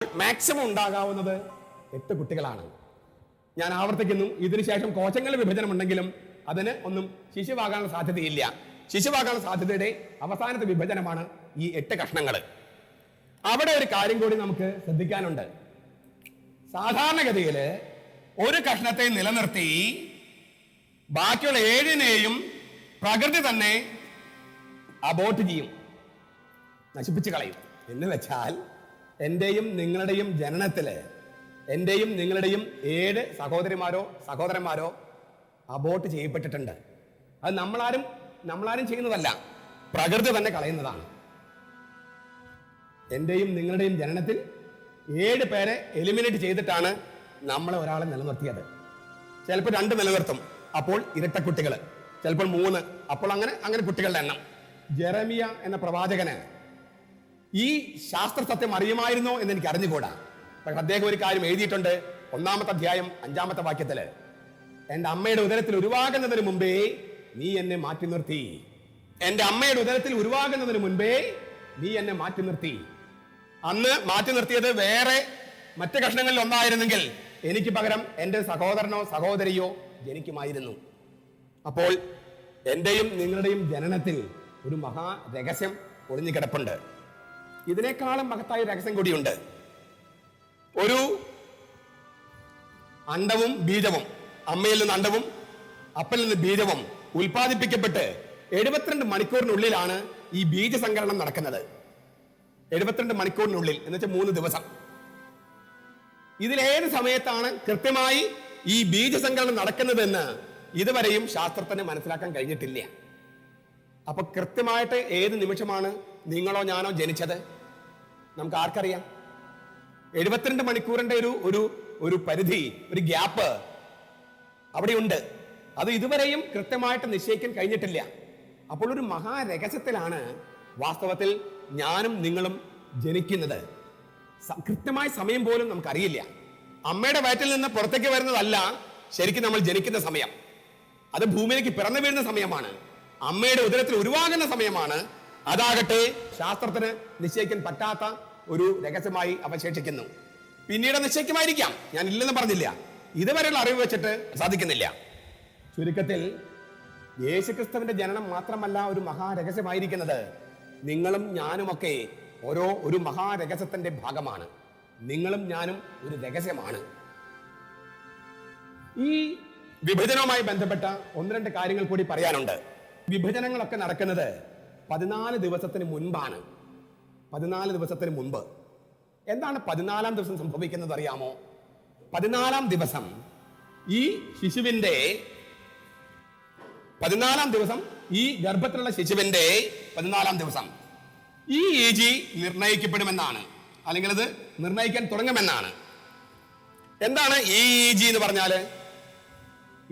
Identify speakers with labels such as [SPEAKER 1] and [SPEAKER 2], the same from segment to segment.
[SPEAKER 1] Maximum ഉണ്ടാകാവുന്നത് 8 കുട്ടികളാണ്. ഞാൻ ആവർത്തിക്കുന്നു, ഇതിനുശേഷം കോശങ്ങളുടെ വിഭജനമുണ്ടെങ്കിലും അതിന് ഒന്നും ശിശുവാകാനുള്ള സാധ്യതയില്ല. ശിശുവാകാനുള്ള സാധ്യതയുടെ അവസാനത്തെ വിഭജനമാണ് ഈ 8 കഷ്ണങ്ങൾ. അവിടെ ഒരു കാര്യം കൂടി നമുക്ക് ശ്രദ്ധിക്കാനുണ്ട്. സാധാരണഗതിയിൽ ഒരു കഷ്ണത്തെ നിലനിർത്തി ബാക്കിയുള്ള 7നെയും പ്രകൃതി തന്നെ അബോർട്ട് ചെയ്യും, നശിപ്പിച്ചു കളയും. എന്ന് വെച്ചാൽ എന്റെയും നിങ്ങളുടെയും ജനനത്തില് എന്റെയും നിങ്ങളുടെയും 7 സഹോദരന്മാരോ അബോർട്ട് ചെയ്യപ്പെട്ടിട്ടുണ്ട്. അത് നമ്മളാരും ചെയ്യുന്നതല്ല, പ്രകൃതി തന്നെ കളയുന്നതാണ്. എന്റെയും നിങ്ങളുടെയും ജനനത്തിൽ 7 പേരെ എലിമിനേറ്റ് ചെയ്തിട്ടാണ് നമ്മളെ ഒരാളെ നിലനിർത്തിയത്. ചിലപ്പോൾ 2 നിലനിർത്തും, അപ്പോൾ ഇരട്ടക്കുട്ടികൾ, ചിലപ്പോൾ 3, അപ്പോൾ അങ്ങനെ കുട്ടികളുടെ എണ്ണം. ജെറമിയ എന്ന പ്രവാചകന് ഈ ശാസ്ത്ര സത്യം അറിയുമായിരുന്നോ എന്ന് എനിക്ക് അറിഞ്ഞുകൂടാ. പക്ഷെ അദ്ദേഹം ഒരു കാര്യം എഴുതിയിട്ടുണ്ട്. 1-ാമത്തെ അധ്യായം 5-ാമത്തെ വാക്യത്തില്, എന്റെ അമ്മയുടെ ഉദരത്തിൽ ഉരുവാകുന്നതിന് മുമ്പേ നീ എന്നെ മാറ്റി നിർത്തി. എന്റെ അമ്മയുടെ ഉദരത്തിൽ ഉരുവാകുന്നതിന് മുൻപേ നീ എന്നെ മാറ്റി നിർത്തി. അന്ന് മാറ്റി നിർത്തിയത് വേറെ മറ്റ് കഷ്ണങ്ങളിൽ ഒന്നായിരുന്നെങ്കിൽ എനിക്ക് പകരം എന്റെ സഹോദരനോ സഹോദരിയോ ജനിക്കുമായിരുന്നു. അപ്പോൾ എന്റെയും നിങ്ങളുടെയും ജനനത്തിൽ ഒരു മഹാ രഹസ്യം ഒളിഞ്ഞു കിടപ്പുണ്ട്. ഇതിനേക്കാളും മഹത്തായ രഹസ്യം കൂടിയുണ്ട്. ഒരു അണ്ടവും ബീജവും, അമ്മയിൽ നിന്ന് അണ്ടവും അപ്പയിൽ നിന്ന് ബീജവും ഉൽപ്പാദിപ്പിക്കപ്പെട്ട് 72 മണിക്കൂറിനുള്ളിലാണ് ഈ ബീജസങ്കലനം നടക്കുന്നത്. 72 മണിക്കൂറിനുള്ളിൽ എന്ന് വെച്ചാൽ 3 ദിവസം. ഇതിലേത് സമയത്താണ് കൃത്യമായി ഈ ബീജസങ്കലനം നടക്കുന്നതെന്ന് ഇതുവരെയും ശാസ്ത്രത്തിന് മനസ്സിലാക്കാൻ കഴിഞ്ഞിട്ടില്ല. അപ്പൊ കൃത്യമായിട്ട് ഏത് നിമിഷമാണ് നിങ്ങളോ ഞാനോ ജനിച്ചത് നമുക്ക് ആർക്കറിയാം? 72 മണിക്കൂറിന്റെ ഒരു പരിധി, ഒരു ഗ്യാപ്പ് അവിടെയുണ്ട്. അത് ഇതുവരെയും കൃത്യമായിട്ട് നിശ്ചയിക്കാൻ കഴിഞ്ഞിട്ടില്ല. അപ്പോൾ ഒരു മഹാരഹസ്യത്തിലാണ് വാസ്തവത്തിൽ ഞാനും നിങ്ങളും ജനിക്കുന്നത്. കൃത്യമായ സമയം പോലും നമുക്കറിയില്ല. അമ്മയുടെ വയറ്റിൽ നിന്ന് പുറത്തേക്ക് വരുന്നതല്ല ശരിക്കും നമ്മൾ ജനിക്കുന്ന സമയം. അത് ഭൂമിയിലേക്ക് പിറന്നു വീഴുന്ന സമയമാണ്. അമ്മയുടെ ഉദരത്തിൽ ഉരുവാകുന്ന സമയമാണ്. അതാകട്ടെ ശാസ്ത്രത്തിന് നിശ്ചയിക്കാൻ പറ്റാത്ത ഒരു രഹസ്യമായി അവശേഷിക്കുന്നു. പിന്നീട് നിശ്ചയിക്കുമായിരിക്കാം, ഞാൻ ഇല്ലെന്ന് പറഞ്ഞില്ല. ഇതുവരെയുള്ള അറിവ് വെച്ചിട്ട് സാധിക്കുന്നില്ല. ചുരുക്കത്തിൽ യേശുക്രിസ്തുവിന്റെ ജനനം മാത്രമല്ല ഒരു മഹാരഹസ്യമായിരിക്കുന്നത്. നിങ്ങളും ഞാനുമൊക്കെ ഒരു മഹാരഹസ്യത്തിന്റെ ഭാഗമാണ്. നിങ്ങളും ഞാനും ഒരു രഹസ്യമാണ്. ഈ വിഭജനവുമായി ബന്ധപ്പെട്ട 1-2 കാര്യങ്ങൾ കൂടി പറയാനുണ്ട്. വിഭജനങ്ങളൊക്കെ നടക്കുന്നത് 14 ദിവസത്തിന് മുൻപാണ്. 14 ദിവസത്തിന് മുൻപ്. എന്താണ് 14-ാം ദിവസം സംഭവിക്കുന്നത് അറിയാമോ? 14-ാം ദിവസം ഈ ശിശുവിന്റെ 14-ാം ദിവസം, ഈ ഗർഭത്തിലുള്ള ശിശുവിന്റെ 14-ാം ദിവസം ഈ EG നിർണയിക്കപ്പെടുമെന്നാണ്, അല്ലെങ്കിൽ അത് നിർണയിക്കാൻ തുടങ്ങുമെന്നാണ്. എന്താണ് ഈ EG എന്ന് പറഞ്ഞാല്?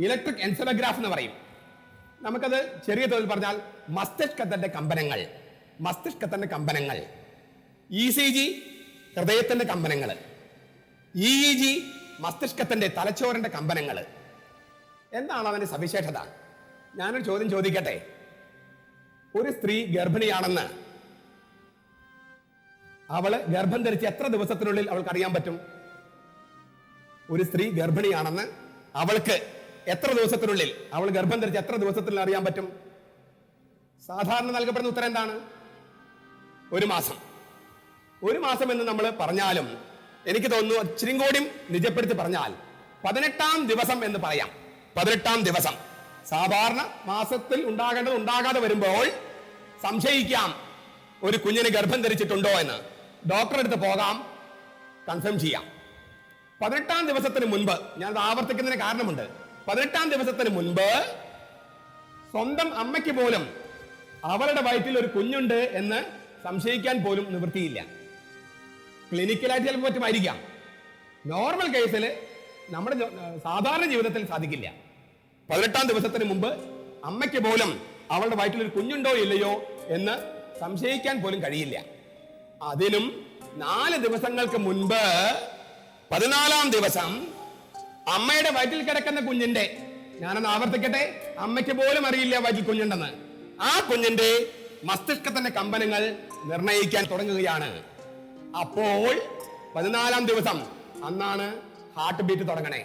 [SPEAKER 1] ഇലക്ട്രിക് എൻസെഫലോഗ്രാഫ് എന്ന് പറയും. നമുക്കത് ചെറിയ തോതിൽ പറഞ്ഞാൽ മസ്തിഷ്കത്തിന്റെ കമ്പനങ്ങൾ. ECG ഹൃദയത്തിന്റെ കമ്പനങ്ങൾ, EEG മസ്തിഷ്കത്തിന്റെ തലച്ചോറിന്റെ കമ്പനങ്ങൾ. എന്താണ് അതിന്റെ സവിശേഷത? ഞാനൊരു ചോദ്യം ചോദിക്കട്ടെ. ഒരു സ്ത്രീ ഗർഭിണിയാണെന്ന് അവള് ഗർഭം ധരിച്ച് എത്ര ദിവസത്തിനുള്ളിൽ അവൾക്ക് അറിയാൻ പറ്റും? ഒരു സ്ത്രീ ഗർഭിണിയാണെന്ന് അവൾക്ക് എത്ര ദിവസത്തിനുള്ളിൽ, അവൾ ഗർഭം ധരിച്ച് എത്ര ദിവസത്തിനുള്ളിൽ അറിയാൻ പറ്റും? സാധാരണ നൽകപ്പെടുന്ന ഉത്തരം എന്താണ്? 1 മാസം. 1 മാസം എന്ന് നമ്മൾ പറഞ്ഞാലും എനിക്ക് തോന്നുന്നു ഇച്ചിരി കൂടി നിജപ്പെടുത്തി പറഞ്ഞാൽ 18-ാം ദിവസം എന്ന് പറയാം. 18-ാം ദിവസം. സാധാരണ മാസത്തിൽ ഉണ്ടാകാതെ വരുമ്പോൾ സംശയിക്കാം ഒരു കുഞ്ഞിന് ഗർഭം ധരിച്ചിട്ടുണ്ടോ എന്ന്. ഡോക്ടറെ അടുത്ത് പോകാം, കൺഫേം ചെയ്യാം. 18-ാം ദിവസത്തിന് മുൻപ്, ഞാനത് ആവർത്തിക്കുന്നതിന് കാരണമുണ്ട്. 18-ാം ദിവസത്തിന് മുൻപ് സ്വന്തം അമ്മയ്ക്ക് പോലും അവരുടെ വയറ്റിൽ ഒരു കുഞ്ഞുണ്ട് എന്ന് സംശയിക്കാൻ പോലും നിവൃത്തിയില്ല. ക്ലിനിക്കലായിട്ട് ചിലപ്പോൾ പറ്റുമായിരിക്കാം. നോർമൽ കേസിൽ നമ്മുടെ സാധാരണ ജീവിതത്തിൽ സാധിക്കില്ല. 18-ാം ദിവസത്തിന് മുമ്പ് അമ്മയ്ക്ക് പോലും അവളുടെ വയറ്റിൽ ഒരു കുഞ്ഞുണ്ടോ ഇല്ലയോ എന്ന് സംശയിക്കാൻ പോലും കഴിയില്ല. അതിനും 4 ദിവസങ്ങൾക്ക് മുൻപ് 14-ാം ദിവസം അമ്മയുടെ വയറ്റിൽ കിടക്കുന്ന കുഞ്ഞിന്റെ, ഞാനൊന്ന് ആവർത്തിക്കട്ടെ, അമ്മയ്ക്ക് പോലും അറിയില്ല വയറ്റിൽ കുഞ്ഞുണ്ടെന്ന്. ആ കുഞ്ഞിന്റെ മസ്തിഷ്കത്തിന്റെ കമ്പനങ്ങൾ നിർണയിക്കാൻ തുടങ്ങുകയാണ്. അപ്പോൾ 14-ാം ദിവസം അന്നാണ് ഹാർട്ട് ബീറ്റ് തുടങ്ങണേ.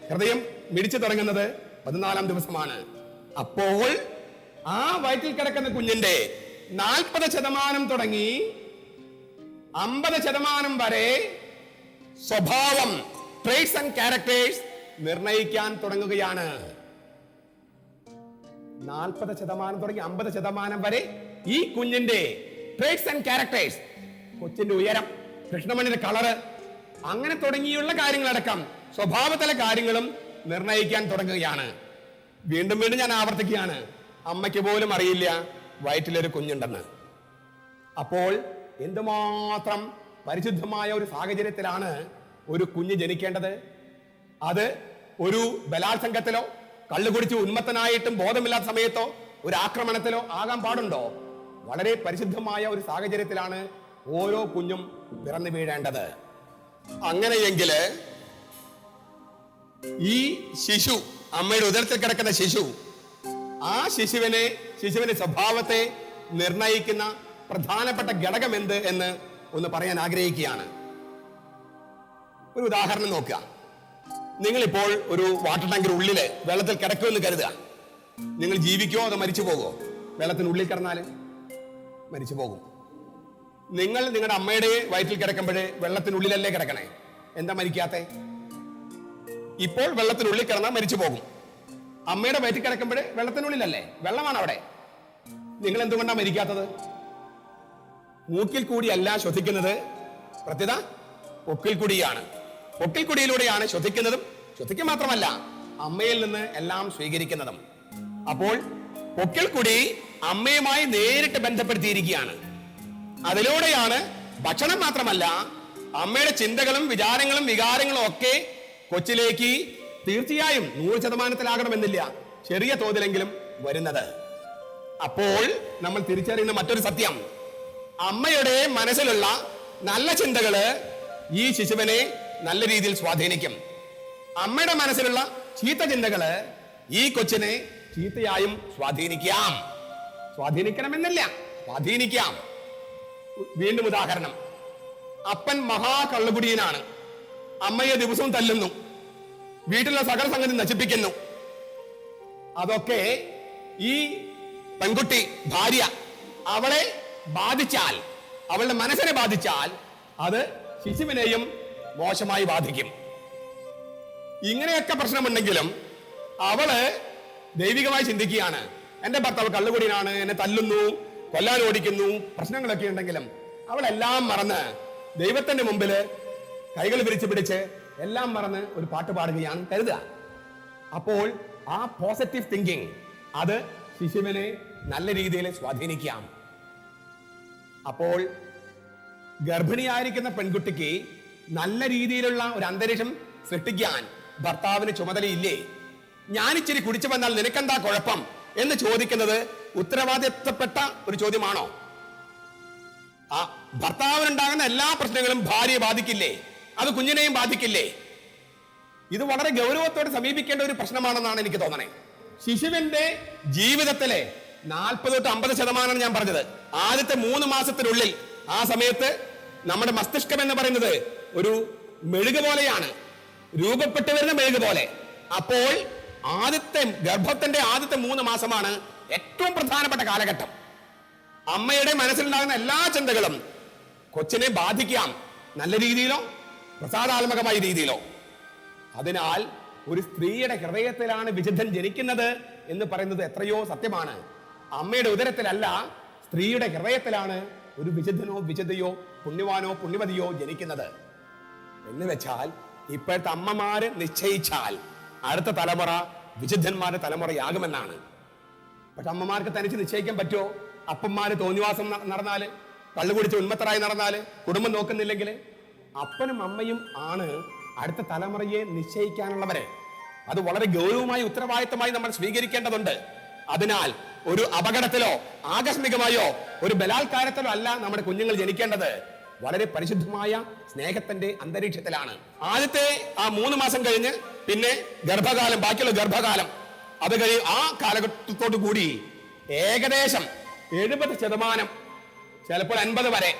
[SPEAKER 1] ഹൃദയം മിടിച്ചു തുടങ്ങുന്നത് 14-ാം ദിവസമാണ്. അപ്പോൾ ആ വയറ്റിൽ കിടക്കുന്ന കുഞ്ഞിന്റെ 40% തുടങ്ങി 50% വരെ സ്വഭാവം, ട്രേറ്റ്സ് ആൻഡ് ക്യാരക്ടേഴ്സ് നിർണയിക്കാൻ തുടങ്ങുകയാണ്. 40% തുടങ്ങി 50% വരെ ഈ കുഞ്ഞിന്റെ ട്രേറ്റ്സ് ആൻഡ് ക്യാരക്ടേഴ്സ്, കൊച്ചിന്റെ ഉയരം, കൃഷ്ണമണിയുടെ കളറ്, അങ്ങനെ തുടങ്ങിയുള്ള കാര്യങ്ങളടക്കം സ്വഭാവത്തിലെ കാര്യങ്ങളും നിർണയിക്കാൻ തുടങ്ങുകയാണ്. വീണ്ടും വീണ്ടും ഞാൻ ആവർത്തിക്കുകയാണ്, അമ്മയ്ക്ക് പോലും അറിയില്ല വയറ്റിലൊരു കുഞ്ഞുണ്ടെന്ന്. അപ്പോൾ എന്തുമാത്രം പരിശുദ്ധമായ ഒരു സാഹചര്യത്തിലാണ് ഒരു കുഞ്ഞ് ജനിക്കേണ്ടത്? അത് ഒരു ബലാത്സംഗത്തിലോ കള്ളുകുടിച്ച് ഉന്മത്തനായിട്ടും ബോധമില്ലാത്ത സമയത്തോ ഒരു ആക്രമണത്തിലോ ആകാൻ പാടുണ്ടോ? വളരെ പരിശുദ്ധമായ ഒരു സാഹചര്യത്തിലാണ് ഓരോ കുഞ്ഞും പിറന്നു വീഴേണ്ടത്. അങ്ങനെയെങ്കിൽ ഈ ശിശു, അമ്മയുടെ ഉദരത്തിൽ കിടക്കുന്ന ശിശു, ആ ശിശുവിന്റെ സ്വഭാവത്തെ നിർണയിക്കുന്ന പ്രധാനപ്പെട്ട ഘടകം എന്ത് എന്ന് ഒന്ന് പറയാൻ ആഗ്രഹിക്കുകയാണ്. ഒരു ഉദാഹരണം നോക്കുക. നിങ്ങളിപ്പോൾ ഒരു വാട്ടർ ടാങ്കിന്റെ ഉള്ളില് വെള്ളത്തിൽ കിടക്കുമെന്ന് കരുതുക. നിങ്ങൾ ജീവിക്കോ അതോ മരിച്ചു പോകുമോ? വെള്ളത്തിനുള്ളിൽ കിടന്നാൽ മരിച്ചു പോകും. നിങ്ങൾ നിങ്ങളുടെ അമ്മയുടെ വയറ്റിൽ കിടക്കുമ്പോഴേ വെള്ളത്തിനുള്ളിലല്ലേ കിടക്കണേ? എന്താ മരിക്കാത്തെ? ഇപ്പോൾ വെള്ളത്തിനുള്ളിൽ കിടന്നാൽ മരിച്ചു പോകും. അമ്മയുടെ വയറ്റിൽ കിടക്കുമ്പോഴേ വെള്ളത്തിനുള്ളിലല്ലേ, വെള്ളമാണ് അവിടെ. നിങ്ങൾ എന്തുകൊണ്ടാണ് മരിക്കാത്തത്? മൂക്കിൽ കൂടിയല്ല ശ്വസിക്കുന്നത്, പ്രത്യേകത പൊക്കിൽ കൂടിയാണ്. പൊക്കിൽ കുടിയിലൂടെയാണ് ശ്വസിക്കുന്നതും, ശ്വസിക്കുക മാത്രമല്ല അമ്മയിൽ നിന്ന് എല്ലാം സ്വീകരിക്കുന്നതും. അപ്പോൾ പൊക്കിൽ കുടി അമ്മയുമായി നേരിട്ട് ബന്ധപ്പെടുത്തിയിരിക്കുകയാണ്. അതിലൂടെയാണ് ഭക്ഷണം മാത്രമല്ല അമ്മയുടെ ചിന്തകളും വിചാരങ്ങളും വികാരങ്ങളും ഒക്കെ കൊച്ചിലേക്ക് തീർച്ചയായും 100%-ാകണമെന്നില്ല, ചെറിയ തോതിലെങ്കിലും വരുന്നത്. അപ്പോൾ നമ്മൾ തിരിച്ചറിയുന്ന മറ്റൊരു സത്യം, അമ്മയുടെ മനസ്സിലുള്ള നല്ല ചിന്തകള് ഈ ശിശുവിനെ നല്ല രീതിയിൽ സ്വാധീനിക്കും. അമ്മയുടെ മനസ്സിലുള്ള ചീത്ത ചിന്തകള് ഈ കൊച്ചിനെ ചീത്തയായും സ്വാധീനിക്കാം. സ്വാധീനിക്കണമെന്നില്ല, സ്വാധീനിക്കാം. വീണ്ടും ഉദാഹരണം, അപ്പൻ മഹാകള്ളുകുടിയനാണ്, അമ്മയെ ദിവസവും തല്ലുന്നു, വീട്ടിലുള്ള സകല സംഗതി നശിപ്പിക്കുന്നു. അതൊക്കെ ഈ പെൺകുട്ടി, ഭാര്യ, അവളെ ബാധിച്ചാൽ, അവളുടെ മനസ്സിനെ ബാധിച്ചാൽ അത് ശിശുവിനെയും മോശമായി ബാധിക്കും. ഇങ്ങനെയൊക്കെ പ്രശ്നമുണ്ടെങ്കിലും അവള് ദൈവികമായി ചിന്തിക്കുകയാണ്, എന്റെ ഭർത്താവ് കള്ളുകുടിയനാണ്, എന്നെ തല്ലുന്നു, കൊല്ലാൻ ഓടിക്കുന്നു, പ്രശ്നങ്ങളൊക്കെ ഉണ്ടെങ്കിലും അവളെല്ലാം മറന്ന് ദൈവത്തിന്റെ മുമ്പില് കൈകൾ വിരിച്ചു പിടിച്ച് എല്ലാം മറന്ന് ഒരു പാട്ട് പാടുകയാണ് കരുതുക. അപ്പോൾ ആ പോസിറ്റീവ് തിങ്കിങ് അത് ശിശുവിനെ നല്ല രീതിയിൽ സ്വാധീനിക്കാം. അപ്പോൾ ഗർഭിണിയായിരിക്കുന്ന പെൺകുട്ടിക്ക് നല്ല രീതിയിലുള്ള ഒരു അന്തരീക്ഷം സൃഷ്ടിക്കാൻ ഭർത്താവിന് ചുമതലയില്ലേ? ഞാനിച്ചിരി കുടിച്ചു വന്നാൽ നിനക്കെന്താ കുഴപ്പം എന്ന് ചോദിക്കുന്നത് ഉത്തരവാദിത്തപ്പെട്ട ഒരു ചോദ്യമാണോ? ആ ഭർത്താവിനുണ്ടാകുന്ന എല്ലാ പ്രശ്നങ്ങളും ഭാര്യയെ ബാധിക്കില്ലേ? അത് കുഞ്ഞിനെയും ബാധിക്കില്ലേ? ഇത് വളരെ ഗൗരവത്തോടെ സമീപിക്കേണ്ട ഒരു പ്രശ്നമാണെന്നാണ് എനിക്ക് തോന്നണേ. ശിശുവിന്റെ ജീവിതത്തിലെ 40-50% ഞാൻ പറഞ്ഞത് ആദ്യത്തെ 3 മാസത്തിനുള്ളിൽ, ആ സമയത്ത് നമ്മുടെ മസ്തിഷ്കം എന്ന് പറയുന്നത് ഒരു മെഴുക് പോലെയാണ്, രൂപപ്പെട്ടു വരുന്ന മെഴുക് പോലെ. അപ്പോൾ ഗർഭത്തിന്റെ ആദ്യത്തെ 3 മാസമാണ് ഏറ്റവും പ്രധാനപ്പെട്ട കാലഘട്ടം. അമ്മയുടെ മനസ്സിലുണ്ടാകുന്ന എല്ലാ ചിന്തകളും കൊച്ചിനെ ബാധിക്കാം, നല്ല രീതിയിലോ പ്രസാദാത്മകമായ രീതിയിലോ. അതിനാൽ ഒരു സ്ത്രീയുടെ ഹൃദയത്തിലാണ് വിശുദ്ധൻ ജനിക്കുന്നത് എന്ന് പറയുന്നത് എത്രയോ സത്യമാണ്. അമ്മയുടെ ഉദരത്തിലല്ല, സ്ത്രീയുടെ ഹൃദയത്തിലാണ് ഒരു വിശുദ്ധനോ വിശുദ്ധയോ പുണ്യവാനോ പുണ്യവതിയോ ജനിക്കുന്നത്. എന്ന് വെച്ചാൽ ഇപ്പോഴത്തെ അമ്മമാര് നിശ്ചയിച്ചാൽ അടുത്ത തലമുറ വിശുദ്ധന്മാരുടെ തലമുറയാകുമെന്നാണ്. പക്ഷെ അമ്മമാർക്ക് തനിച്ച് നിശ്ചയിക്കാൻ പറ്റുമോ? അപ്പന്മാര് തോന്നിവാസം നടന്നാല്, കള്ളുകുടിച്ച് ഉന്മത്തരായി നടന്നാല്, കുടുംബം നോക്കുന്നില്ലെങ്കിൽ അപ്പനും അമ്മയും ആണ് അടുത്ത തലമുറയെ നിശ്ചയിക്കാനുള്ളവരെ. അത് വളരെ ഗൗരവമായി ഉത്തരവാദിത്തമായി നമ്മൾ സ്വീകരിക്കേണ്ടതുണ്ട്. അതിനാൽ ഒരു അപകടത്തിലോ ആകസ്മികമായോ ഒരു ബലാത്കാരത്തിലോ അല്ല നമ്മുടെ കുഞ്ഞുങ്ങൾ ജനിക്കേണ്ടത്. വളരെ പരിശുദ്ധമായ സ്നേഹത്തിന്റെ അന്തരീക്ഷത്തിലാണ്. ആദ്യത്തെ ആ 3 മാസം കഴിഞ്ഞ് പിന്നെ ഗർഭകാലം, ബാക്കിയുള്ള ഗർഭകാലം, അത് കഴിഞ്ഞ് ആ കാലഘട്ടത്തോടു കൂടി ഏകദേശം 70%, ചിലപ്പോൾ 50% വരെ